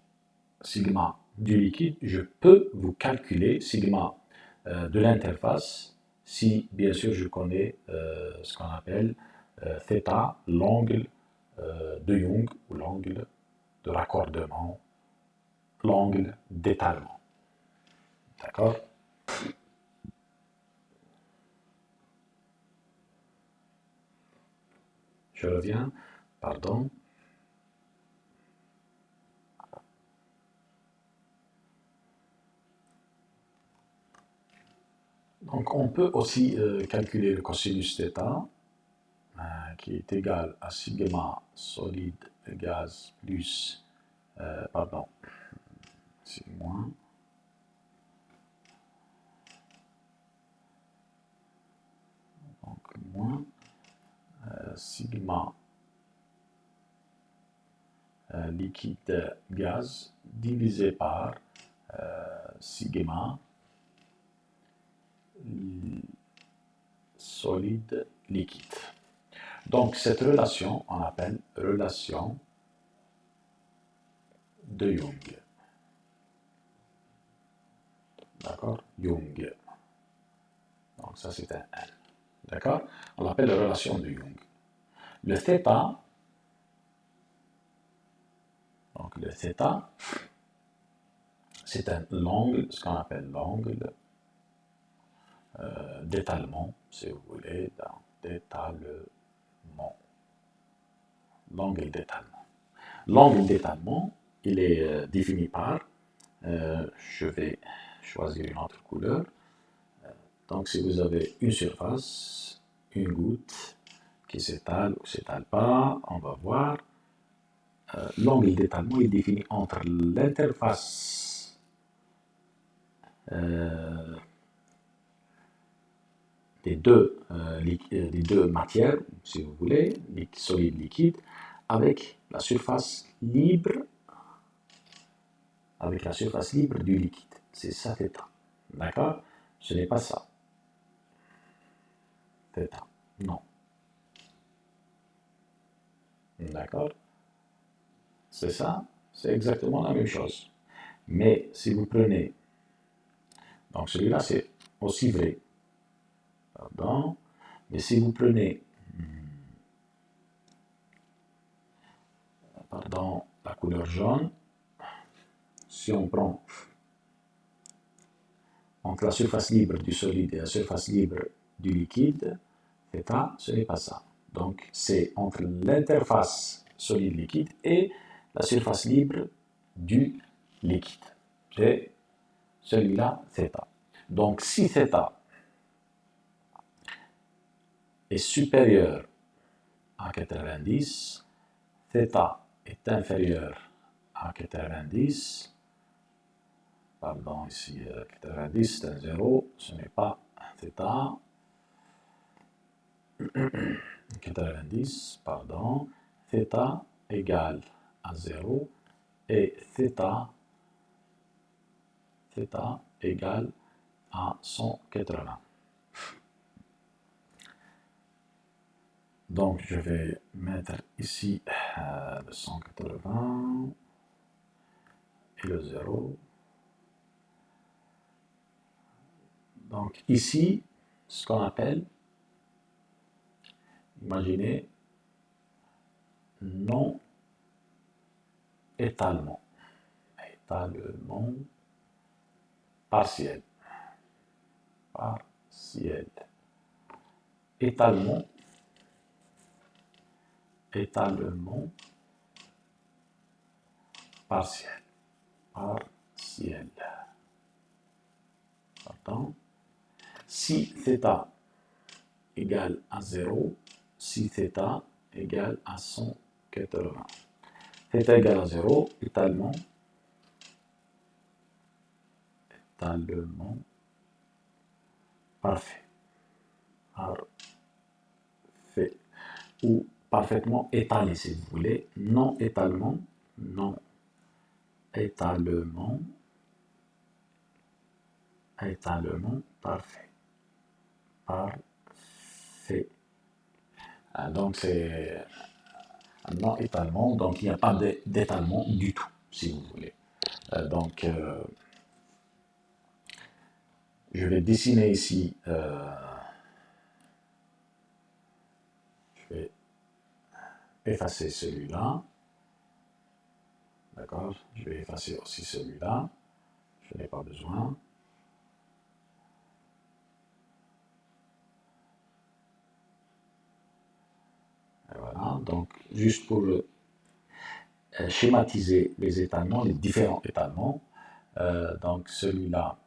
sigma du liquide, je peux vous calculer sigma de l'interface si, bien sûr, je connais ce qu'on appelle θ, l'angle de Young ou l'angle de raccordement, l'angle d'étalement. D'accord? Je reviens, pardon. Donc, on peut aussi calculer le cosinus θ, qui est égal à sigma solide gaz plus, pardon, c'est moins, donc moins sigma liquide gaz divisé par sigma solide liquide. Donc, cette relation, on appelle relation de Young. D'accord? Young. Donc, ça, c'est un N. D'accord? On l'appelle la relation de Young. Le θ, donc le θ, c'est un l'angle, ce qu'on appelle l'angle d'étalement, si vous voulez, d'étalement. L'angle d'étalement. L'angle d'étalement, il est défini par, je vais choisir une autre couleur. Donc, si vous avez une surface, une goutte qui s'étale ou s'étale pas, on va voir. L'angle d'étalement est défini entre l'interface des deux matières, si vous voulez, solide, liquide, avec la surface libre, du liquide. C'est ça θ. D'accord? Ce n'est pas ça. θ. Non. D'accord? C'est ça? C'est exactement la même chose. Mais si vous prenez, donc celui-là c'est aussi vrai, pardon, mais si vous prenez, pardon, la couleur jaune, si on prend entre la surface libre du solide et la surface libre du liquide, θ, ce n'est pas ça. Donc c'est entre l'interface solide-liquide et la surface libre du liquide. C'est celui-là, θ. Donc si θ est supérieur à 90, θ est inférieur à 90, pardon, ici 90 c'est un 0, ce n'est pas θ, 90, pardon, θ égale à 0 et θ égale à 180. Donc, je vais mettre ici le 180 et le 0. Donc, ici, ce qu'on appelle, imaginez, non-étalement. Étalement partiel. Partiel. Étalement. Étalement partiel. Partiel. Pardon. Si θ égale à 0, si θ égale à 180. θ égale à 0, étalement parfait. Parfait. Ou parfaitement étalé, si vous voulez. Non étalement non étalement parfait. Parfait. Donc c'est un non-étalement, donc il n'y a pas d'étalement du tout, si vous voulez. Donc je vais dessiner ici, je vais effacer celui-là. D'accord? Je vais effacer aussi celui-là. Je n'ai pas besoin. Et voilà. Donc, juste pour schématiser les étalements, les différents étalements. Donc, celui-là,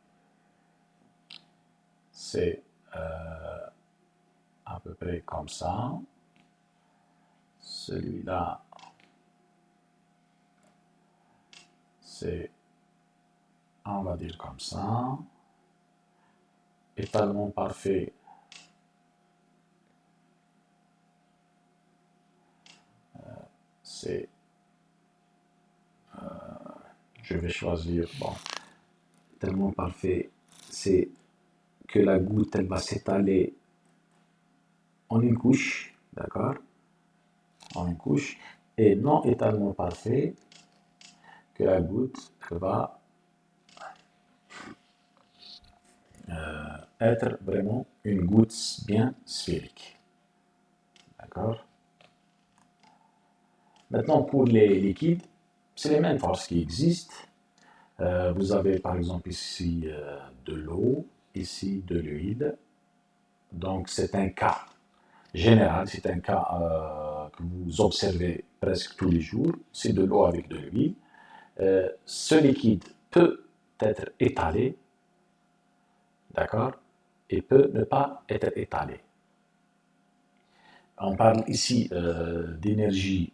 c'est à peu près comme ça. Celui-là, c'est, on va dire comme ça. Étalement parfait. C'est, je vais choisir, bon, étalement parfait, c'est que la goutte, elle va s'étaler en une couche, d'accord? En une couche. Et non étalement parfait, que la goutte va être vraiment une goutte bien sphérique. D'accord? Maintenant, pour les liquides, c'est les mêmes forces qui existent. Vous avez par exemple ici de l'eau, ici de l'huile. Donc c'est un cas général, c'est un cas que vous observez presque tous les jours. C'est de l'eau avec de l'huile. Ce liquide peut être étalé, d'accord, et peut ne pas être étalé. On parle ici d'énergie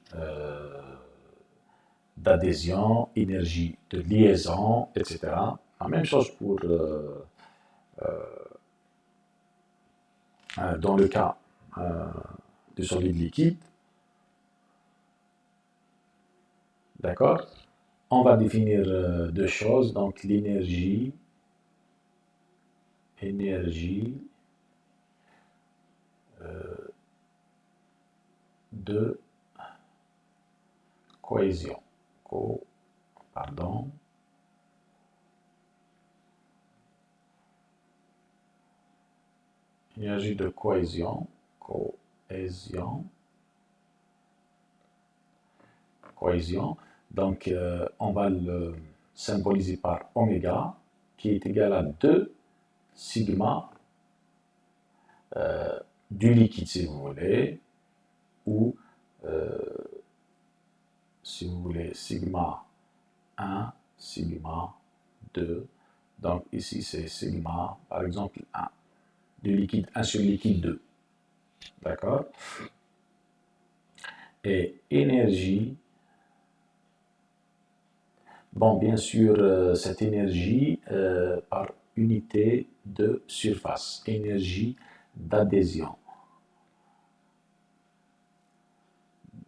d'adhésion, énergie de liaison, etc. La même chose pour dans le cas de solide liquide. D'accord? On va définir deux choses, donc l'énergie, de cohésion. Pardon. Énergie de cohésion. Cohésion. Donc, on va le symboliser par oméga, qui est égal à 2 sigma du liquide, si vous voulez, ou si vous voulez, sigma 1, sigma 2. Donc ici, c'est sigma, par exemple, 1. Du liquide 1 sur liquide 2. D'accord? Et énergie, bon, bien sûr, cette énergie par unité de surface, énergie d'adhésion.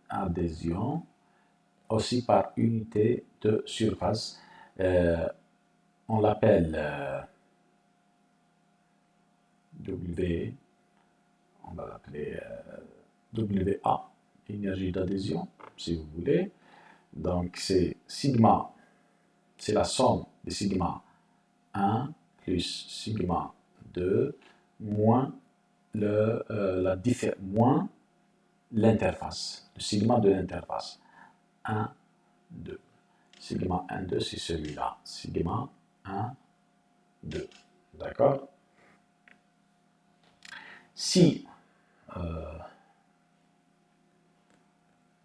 Adhésion, aussi par unité de surface. On l'appelle W, on va l'appeler WA, énergie d'adhésion, si vous voulez. Donc c'est sigma, c'est la somme de sigma 1 plus sigma 2 moins moins l'interface, le sigma de l'interface. 1, 2. Sigma 1, 2, c'est celui-là. Sigma 1, 2. D'accord? Si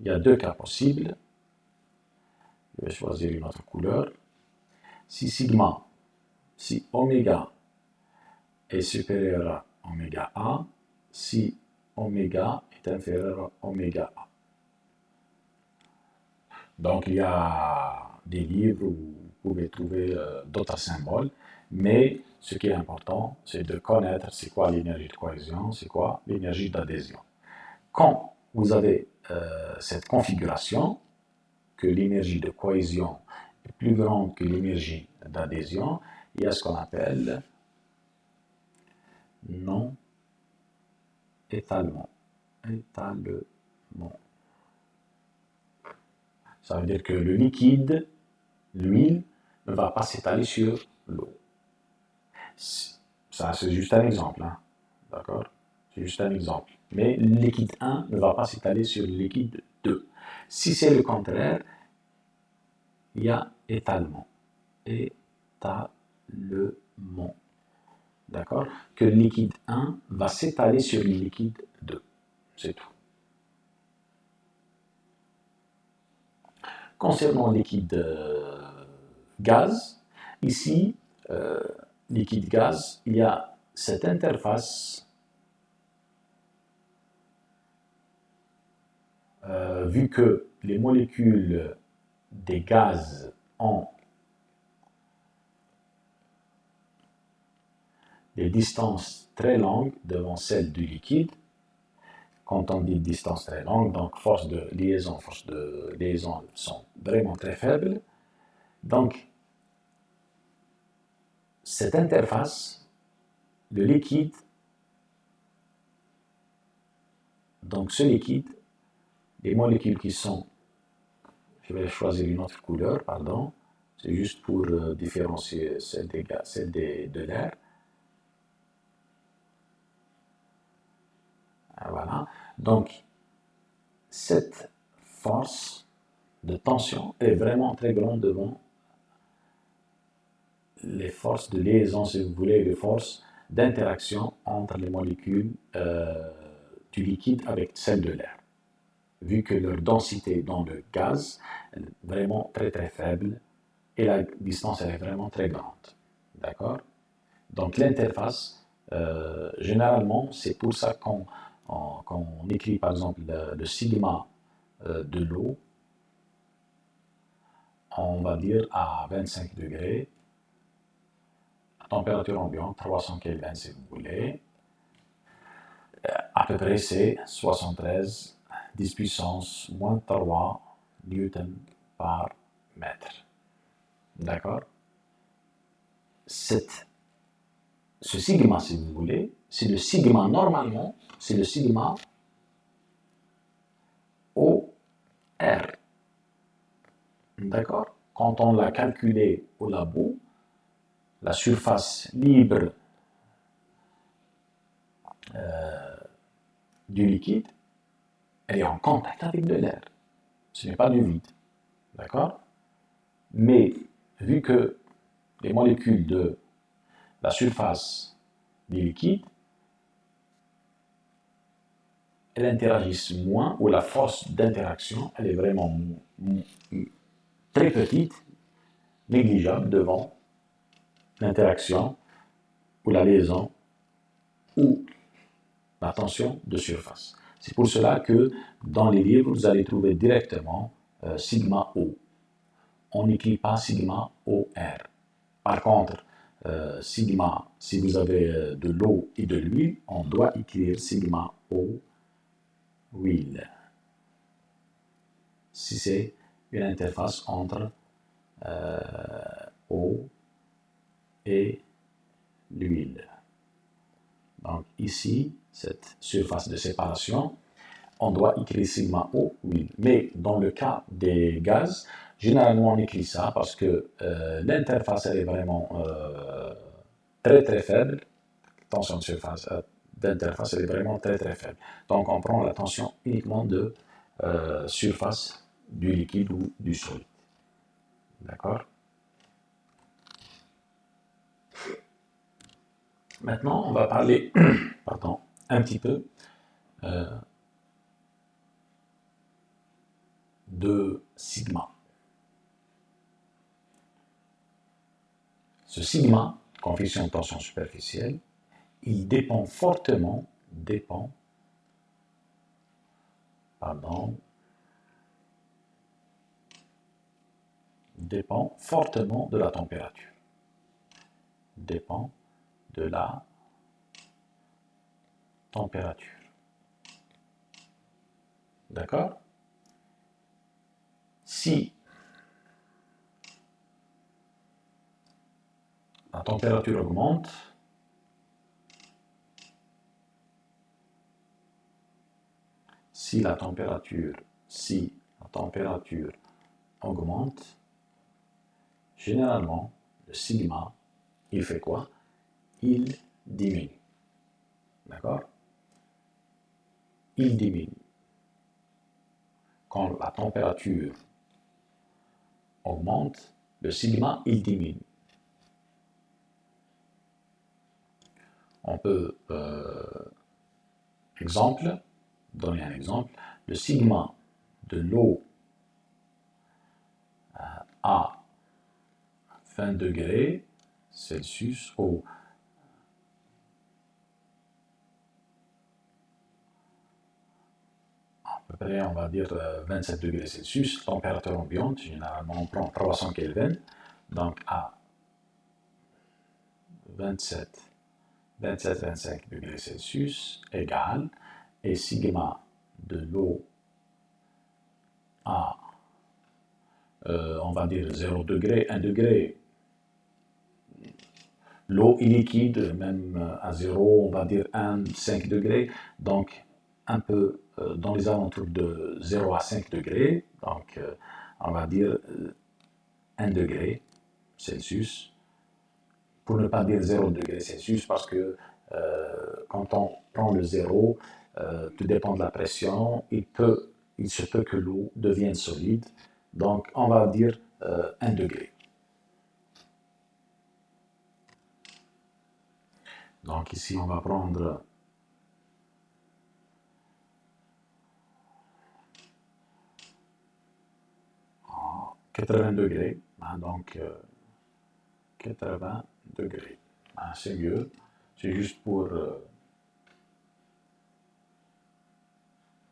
il y a deux cas possibles, je vais choisir une autre couleur. Si sigma, si oméga est supérieur à oméga A, si oméga est inférieur à oméga A. Donc il y a des livres où vous pouvez trouver d'autres symboles, mais ce qui est important, c'est de connaître c'est quoi l'énergie de cohésion, c'est quoi l'énergie d'adhésion. Quand vous avez cette configuration, que l'énergie de cohésion est plus grande que l'énergie d'adhésion, il y a ce qu'on appelle non-étalement. Étalement. Ça veut dire que le liquide, l'huile, ne va pas s'étaler sur l'eau. Ça, c'est juste un exemple, hein. D'accord? C'est juste un exemple. Mais le liquide 1 ne va pas s'étaler sur le liquide 2. Si c'est le contraire, il y a étalement. Étalement. D'accord? Que le liquide 1 va s'étaler sur le liquide 2. C'est tout. Concernant le liquide gaz, ici, liquide gaz, il y a cette interface, vu que les molécules des gaz ont des distances très longues devant celles du liquide. Quand on dit distance très longue, donc force de liaison sont vraiment très faibles. Donc, cette interface, le liquide, donc ce liquide, les molécules qui sont, je vais choisir une autre couleur, pardon, c'est juste pour différencier celle de l'air. Voilà. Donc, cette force de tension est vraiment très grande devant les forces de liaison, si vous voulez, les forces d'interaction entre les molécules du liquide avec celles de l'air. Vu que leur densité dans le gaz est vraiment très très faible et la distance elle est vraiment très grande. D'accord? Donc l'interface, généralement, c'est pour ça qu'on écrit par exemple le sigma de l'eau, on va dire à 25 degrés, température ambiante, 300 Kelvin si vous voulez. À peu près c'est 73, 10 puissance moins 3 newton par mètre. D'accord? Ce sigma, si vous voulez, c'est le sigma, normalement, c'est le sigma OR. D'accord? Quand on l'a calculé au labo, la surface libre du liquide, elle est en contact avec de l'air. Ce n'est pas du vide. D'accord? Mais vu que les molécules de la surface du liquide, elles interagissent moins, ou la force d'interaction, elle est vraiment très petite, négligeable devant l'interaction ou la liaison ou la tension de surface. C'est pour cela que dans les livres, vous allez trouver directement sigma O. On n'écrit pas sigma OR. Par contre, sigma, si vous avez de l'eau et de l'huile, on doit écrire sigma O huile. Si c'est une interface entre eau et l'huile. Donc ici, cette surface de séparation, on doit écrire sigma O huile. Mais dans le cas des gaz, généralement on écrit ça parce que l'interface elle est vraiment très très faible. Tension de surface d'interface elle est vraiment très très faible. Donc on prend la tension uniquement de surface du liquide ou du solide. D'accord? Maintenant, on va parler pardon, un petit peu de sigma. Ce sigma, coefficient de tension superficielle, il dépend fortement, fortement de la température. Dépend de la température. D'accord? si la température augmente, si la température augmente, généralement, le sigma, il fait quoi? Il diminue. D'accord? Il diminue. Quand la température augmente, le sigma, il diminue. On peut, donner un exemple, le sigma de l'eau à 20 degrés Celsius ou à peu près, on va dire 27 degrés Celsius, température ambiante, généralement on prend 300 Kelvin, donc à 25 degrés Celsius égale, et sigma de l'eau à, on va dire 0 degré, 1 degré. L'eau est liquide, même à 0, on va dire 1, 5 degrés, donc un peu dans les alentours de 0 à 5 degrés, donc on va dire 1 degré Celsius, pour ne pas dire 0 degré Celsius, parce que quand on prend le 0, tout dépend de la pression, il se peut que l'eau devienne solide, donc on va dire 1 degré. Donc ici, on va prendre 80 degrés, hein, donc 80 degrés. Hein, c'est mieux, c'est juste pour...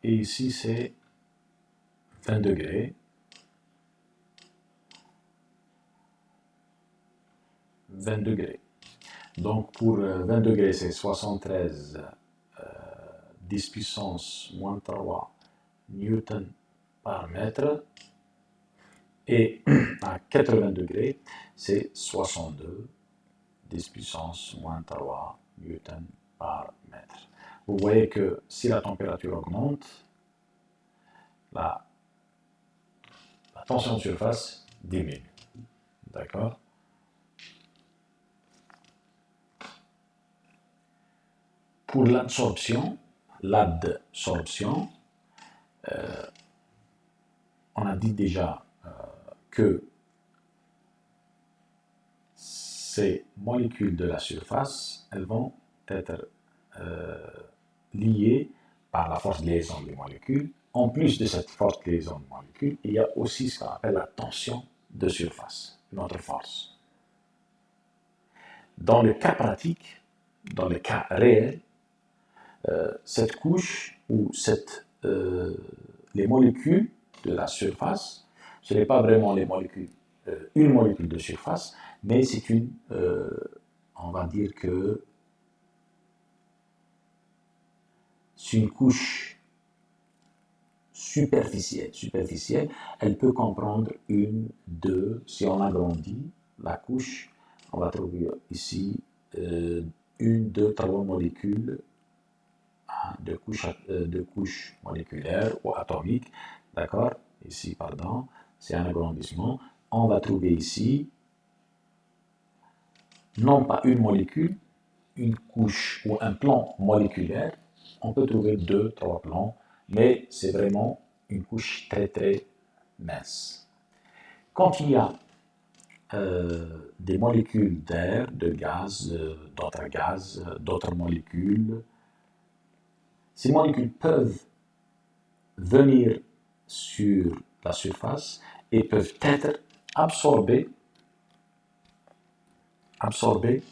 et ici, c'est 20 degrés. 20 degrés. Donc pour 20 degrés, c'est 73 10 puissance moins 3 newton par mètre. Et à 80 degrés, c'est 62 10 puissance moins 3 newton par mètre. Vous voyez que si la température augmente, la tension de surface diminue. D'accord? Pour l'adsorption, on a dit déjà que ces molécules de la surface, elles vont être liées par la force de liaison des molécules. En plus de cette force de liaison des molécules, il y a aussi ce qu'on appelle la tension de surface, notre force. Dans le cas pratique, dans le cas réel, cette couche ou les molécules de la surface, ce n'est pas vraiment une molécule de surface, mais c'est on va dire que c'est une couche superficielle. Elle peut comprendre si on agrandit la couche, on va trouver ici 1, 2, 3 molécules de couches moléculaires ou atomiques, d'accord? Ici, pardon, c'est un agrandissement. On va trouver ici, non pas une molécule, une couche ou un plan moléculaire. On peut trouver 2, 3 plans, mais c'est vraiment une couche très très mince. Quand il y a des molécules d'air, de gaz, d'autres molécules, ces molécules peuvent venir sur la surface et peuvent être absorbées, adsorbées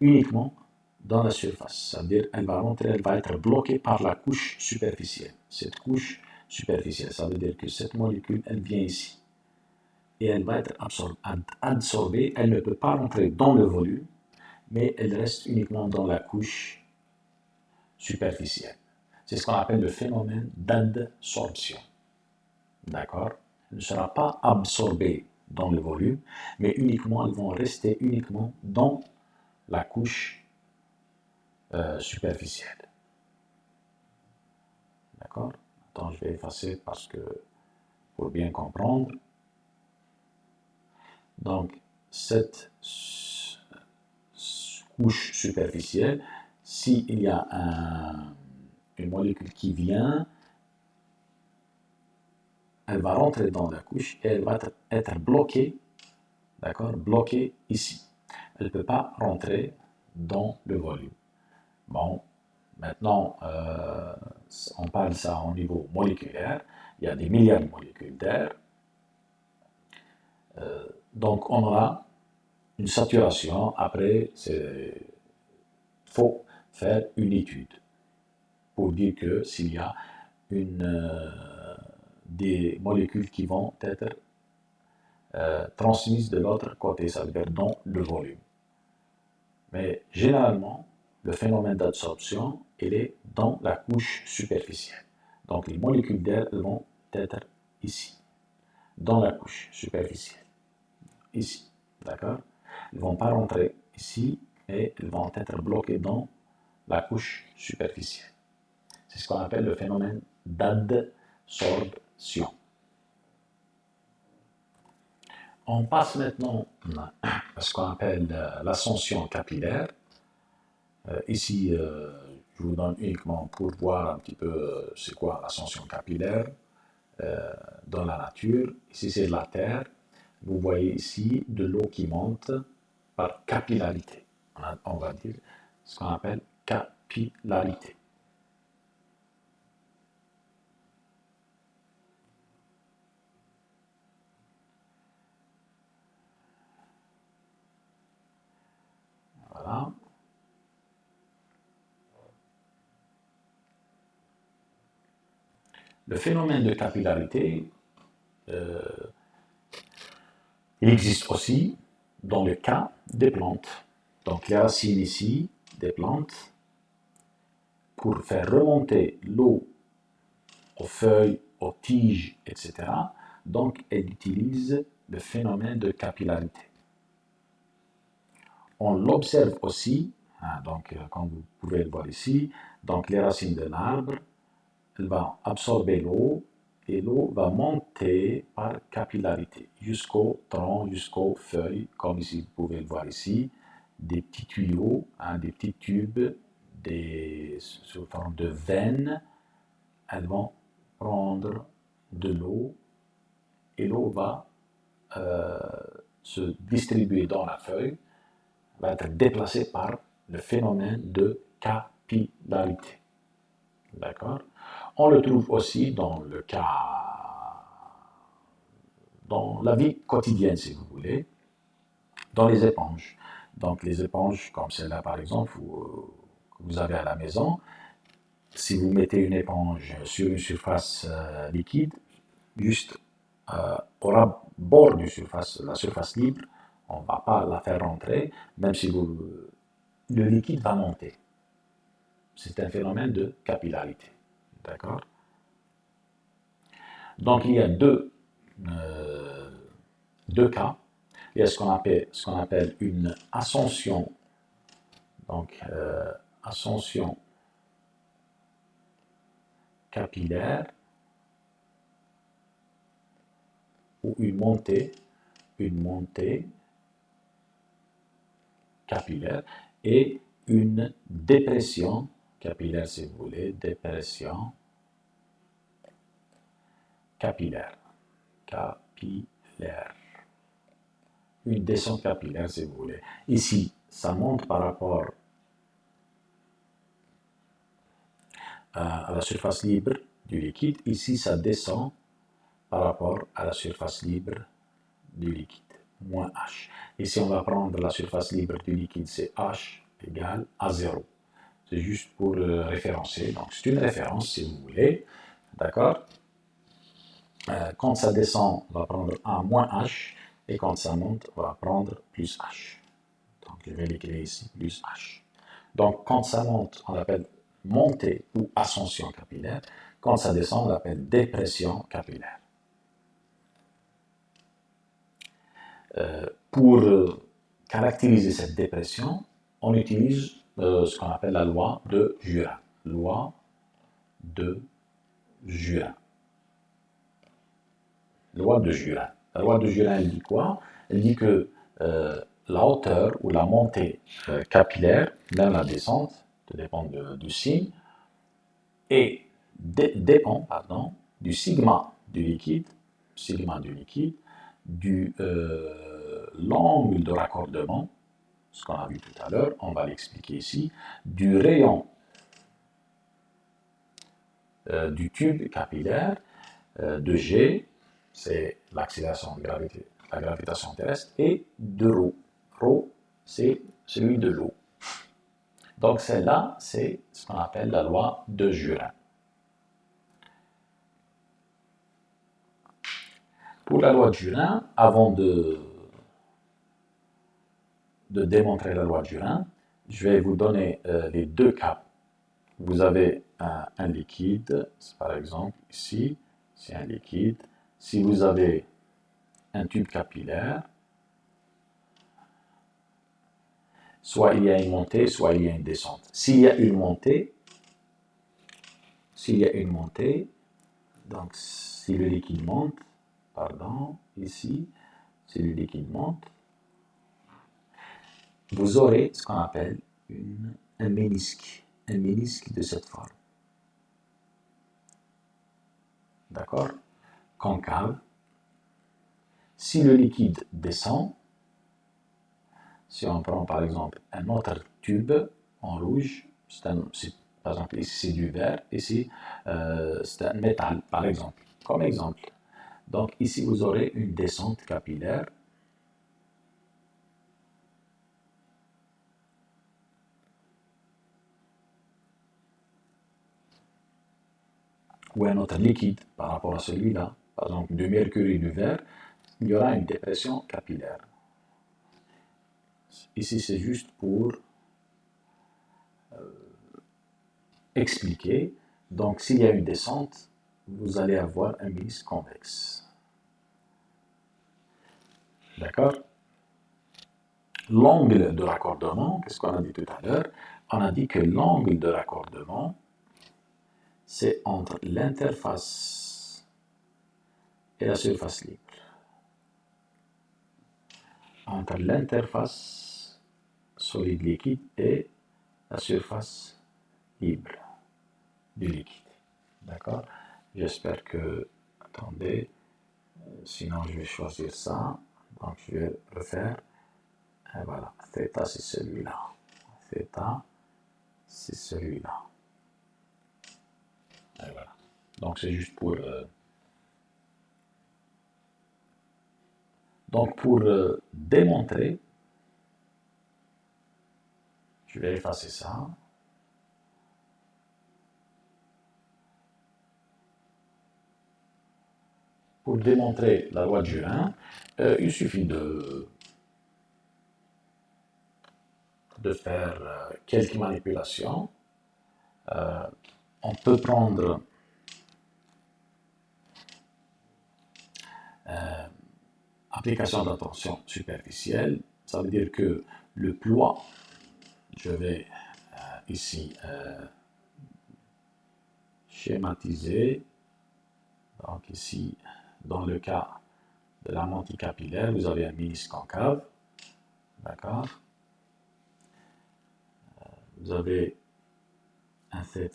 uniquement dans la surface. C'est-à-dire elle va être bloquée par la couche superficielle. Cette couche superficielle, ça veut dire que cette molécule, elle vient ici. Et elle va être adsorbée, elle ne peut pas rentrer dans le volume, mais elle reste uniquement dans la couche superficielle. C'est ce qu'on appelle le phénomène d'adsorption. D'accord? Il ne sera pas absorbé dans le volume, mais uniquement, ils vont rester uniquement dans la couche superficielle. D'accord? Attends, je vais effacer parce que, pour bien comprendre. Donc, cette couche superficielle, s'il y a une molécule qui vient, elle va rentrer dans la couche et elle va être bloquée, d'accord, bloquée ici. Elle ne peut pas rentrer dans le volume. Bon, maintenant, on parle ça au niveau moléculaire. Il y a des milliards de molécules d'air. Donc, on aura une saturation. Après, il faut faire une étude pour dire que s'il y a des molécules qui vont être transmises de l'autre côté, ça veut dire dans le volume. Mais généralement, le phénomène d'absorption, il est dans la couche superficielle. Donc les molécules d'air vont être ici, dans la couche superficielle. Ici, d'accord? Ils ne vont pas rentrer ici, et ils vont être bloqués dans la couche superficielle. C'est ce qu'on appelle le phénomène d'adsorption. On passe maintenant à ce qu'on appelle l'ascension capillaire. Ici, je vous donne uniquement pour voir un petit peu c'est quoi l'ascension capillaire dans la nature. Ici, c'est la Terre. Vous voyez ici de l'eau qui monte par capillarité. On va dire ce qu'on appelle capillarité. Voilà. Le phénomène de capillarité, il existe aussi dans le cas des plantes. Donc les racines ici des plantes, pour faire remonter l'eau aux feuilles, aux tiges, etc. Donc elles utilisent le phénomène de capillarité. On l'observe aussi, donc comme vous pouvez le voir ici, donc les racines d'un arbre, elles vont absorber l'eau et l'eau va monter par capillarité jusqu'au tronc, jusqu'aux feuilles, comme ici vous pouvez le voir ici, des petits tuyaux, des petits tubes, sous forme de veines, elles vont prendre de l'eau et l'eau va se distribuer dans la feuille, va être déplacée par le phénomène de capillarité. D'accord? On le trouve aussi dans la vie quotidienne, si vous voulez, dans les éponges. Donc les éponges comme celle-là, par exemple, que vous avez à la maison, si vous mettez une éponge sur une surface liquide, juste au bord la surface libre, on ne va pas la faire rentrer, même si le liquide va monter. C'est un phénomène de capillarité. D'accord? Donc il y a deux cas. Il y a ce qu'on appelle une ascension, donc ascension capillaire, ou une montée capillaire, et une dépression capillaire, si vous voulez, dépression capillaire. Une descente capillaire, si vous voulez. Ici, ça monte par rapport à la surface libre du liquide. Ici, ça descend par rapport à la surface libre du liquide, moins H. Ici, on va prendre la surface libre du liquide, c'est H égale à 0. C'est juste pour le référencer. Donc, c'est une référence, si vous voulez. D'accord? Quand ça descend, on va prendre A moins H. Et quand ça monte, on va prendre plus H. Donc, je vais l'écrire ici, plus H. Donc, quand ça monte, on l'appelle montée ou ascension capillaire. Quand ça descend, on l'appelle dépression capillaire. Pour caractériser cette dépression, on utilise ce qu'on appelle la loi de Jurin. Loi de Jurin. Loi de Jurin. La loi de Jurin, elle dit quoi? Elle dit que la hauteur ou la montée capillaire, même la descente, tout dépend du signe, et dépend du sigma du liquide, du l'angle de raccordement, ce qu'on a vu tout à l'heure, on va l'expliquer ici, du rayon du tube capillaire, de G, c'est l'accélération de la gravitation terrestre, et de ρ. ρ, c'est celui de l'eau. Donc celle-là, c'est ce qu'on appelle la loi de Jurin. Pour la loi de Jurin, avant de démontrer la loi de Jurin, je vais vous donner les deux cas. Vous avez un liquide, par exemple ici, c'est un liquide. Si vous avez un tube capillaire, soit il y a une montée, soit il y a une descente. S'il y a une montée, donc si le liquide monte, ici, si le liquide monte, vous aurez ce qu'on appelle un ménisque de cette forme. D'accord? Concave. Si le liquide descend, si on prend par exemple un autre tube en rouge, par exemple ici c'est du verre, ici c'est un métal par exemple, comme exemple. Donc ici vous aurez une descente capillaire. Ou un autre liquide par rapport à celui-là, par exemple du mercure et du verre, il y aura une dépression capillaire. Ici c'est juste pour expliquer. Donc s'il y a une descente, vous allez avoir un ménisque convexe. D'accord? L'angle de raccordement, qu'est-ce qu'on a dit tout à l'heure? On a dit que l'angle de raccordement, c'est entre l'interface et la surface libre. Entre l'interface solide-liquide et la surface libre du liquide. D'accord? J'espère que... Attendez, sinon je vais choisir ça. Donc je vais refaire. Et voilà, θ c'est celui-là. Θ c'est celui-là. Et voilà. Donc c'est juste pour... Donc pour démontrer, je vais effacer ça. Pour démontrer la loi de Jurin, il suffit de faire quelques manipulations. On peut prendre application d'attention superficielle, ça veut dire que le poids, je vais ici schématiser, donc ici, dans le cas de la montée capillaire, vous avez un ménisque concave, d'accord? Vous avez un θ,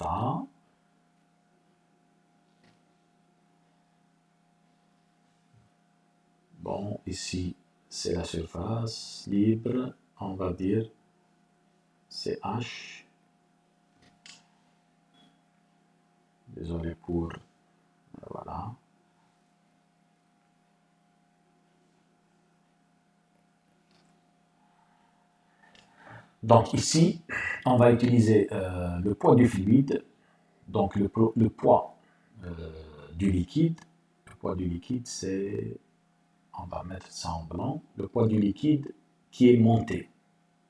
bon, ici, c'est la surface libre, on va dire c'est H. Désolé pour... Voilà. Donc ici, on va utiliser le poids du fluide, donc le poids du liquide. Le poids du liquide, c'est... On va mettre ça en blanc. Le poids du liquide qui est monté.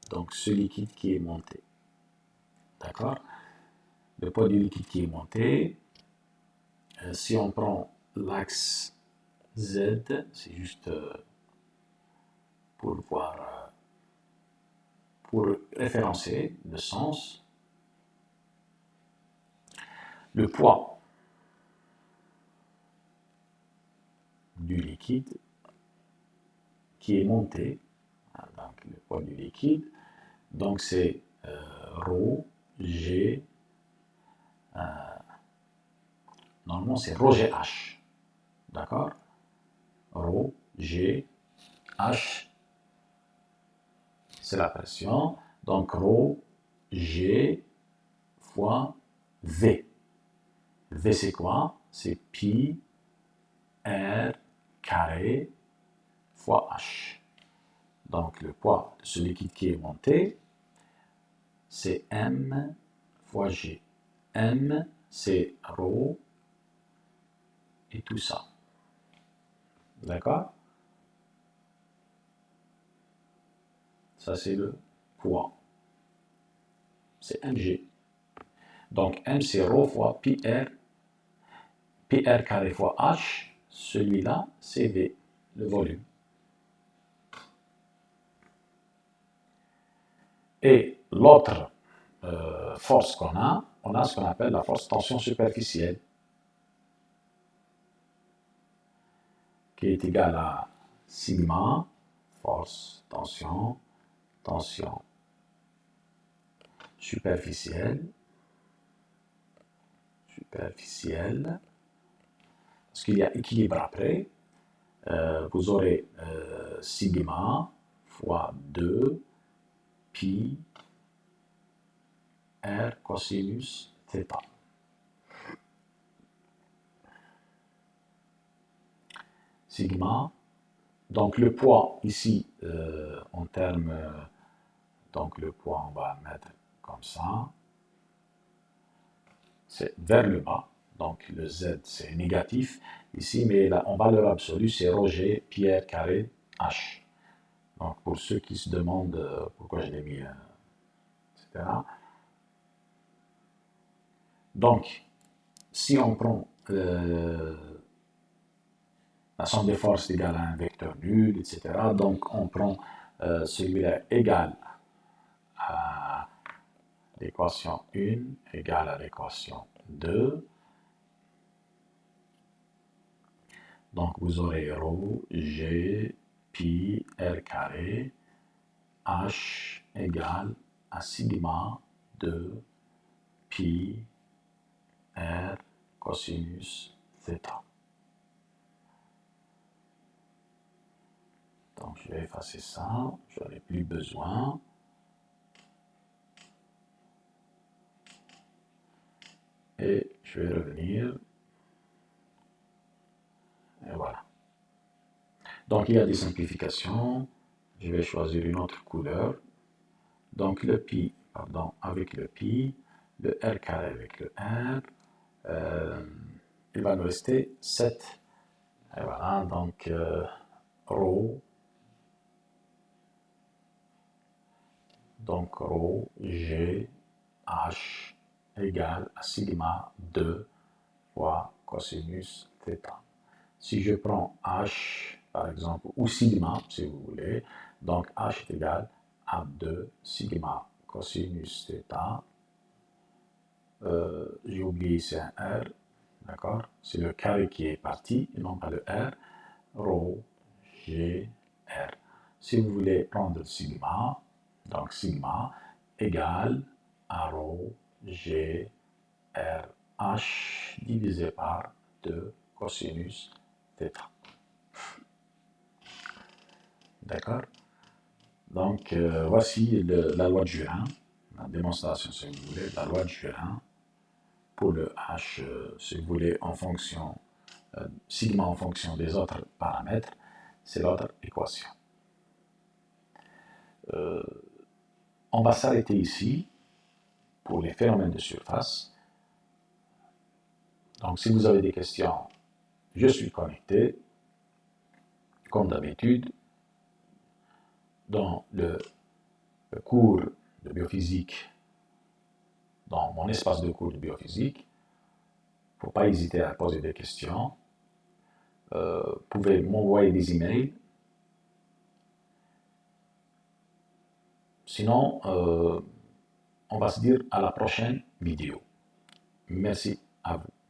Donc ce liquide qui est monté. D'accord? le poids du liquide qui est monté. Si on prend l'axe Z, c'est juste pour voir, pour référencer le sens. Le poids du liquide qui est monté, donc le poids du liquide, donc c'est ρ, G, normalement c'est ρ, G, H, d'accord? ρ, G, H, c'est la pression, donc ρ, G fois V. V c'est quoi? C'est pi R carré fois H. Donc le poids de ce liquide qui est monté, c'est M fois G. M, c'est ρ et tout ça. D'accord? Ça, c'est le poids. C'est mg. Donc, m, c'est ρ fois pi r carré fois h. Celui-là, c'est v, le volume. Et l'autre force qu'on a, on a ce qu'on appelle la force tension superficielle, qui est égale à sigma, force, tension superficielle, parce qu'il y a équilibre après, vous aurez sigma fois 2 pi r cosinus θ. Sigma, donc le poids ici en termes, donc le poids on va mettre comme ça, c'est vers le bas, donc le z c'est négatif ici, mais là, en valeur absolue c'est ρg pi r carré h. Donc pour ceux qui se demandent pourquoi je l'ai mis, etc. Donc, si on prend la somme des forces égale à un vecteur nul, etc. Donc, on prend celui-là égal à l'équation 1 égale à l'équation 2. Donc, vous aurez ρ, G, pi, R carré, H égale à sigma de pi, R cosinus θ. Donc, je vais effacer ça, je n'en ai plus besoin. Et je vais revenir. Et voilà. Donc, il y a des simplifications. Je vais choisir une autre couleur. Donc, le pi, pardon, avec le pi, le r carré avec le r. Il va nous rester 7. Et voilà, donc, ρ. Donc, ρ, G, H égale à sigma 2 fois cosinus θ. Si je prends H, par exemple, ou sigma, si vous voulez, donc H est égal à 2 sigma cosinus θ. J'ai oublié ici un R, d'accord? C'est le carré qui est parti, et non pas le R. Rho, G, R. Si vous voulez prendre sigma, donc sigma égale à rho, G, R, H divisé par 2 cosinus θ. D'accord? Donc, voici la loi de Jurin, la démonstration, si vous voulez, la loi de Jurin pour le H, si vous voulez, en fonction, sigma en fonction des autres paramètres, c'est l'autre équation. On va s'arrêter ici pour les phénomènes de surface. Donc, si vous avez des questions, je suis connecté, comme d'habitude, dans le cours de biophysique dans mon espace de cours de biophysique. Il ne faut pas hésiter à poser des questions. Vous pouvez m'envoyer des emails. Sinon, on va se dire à la prochaine vidéo. Merci à vous.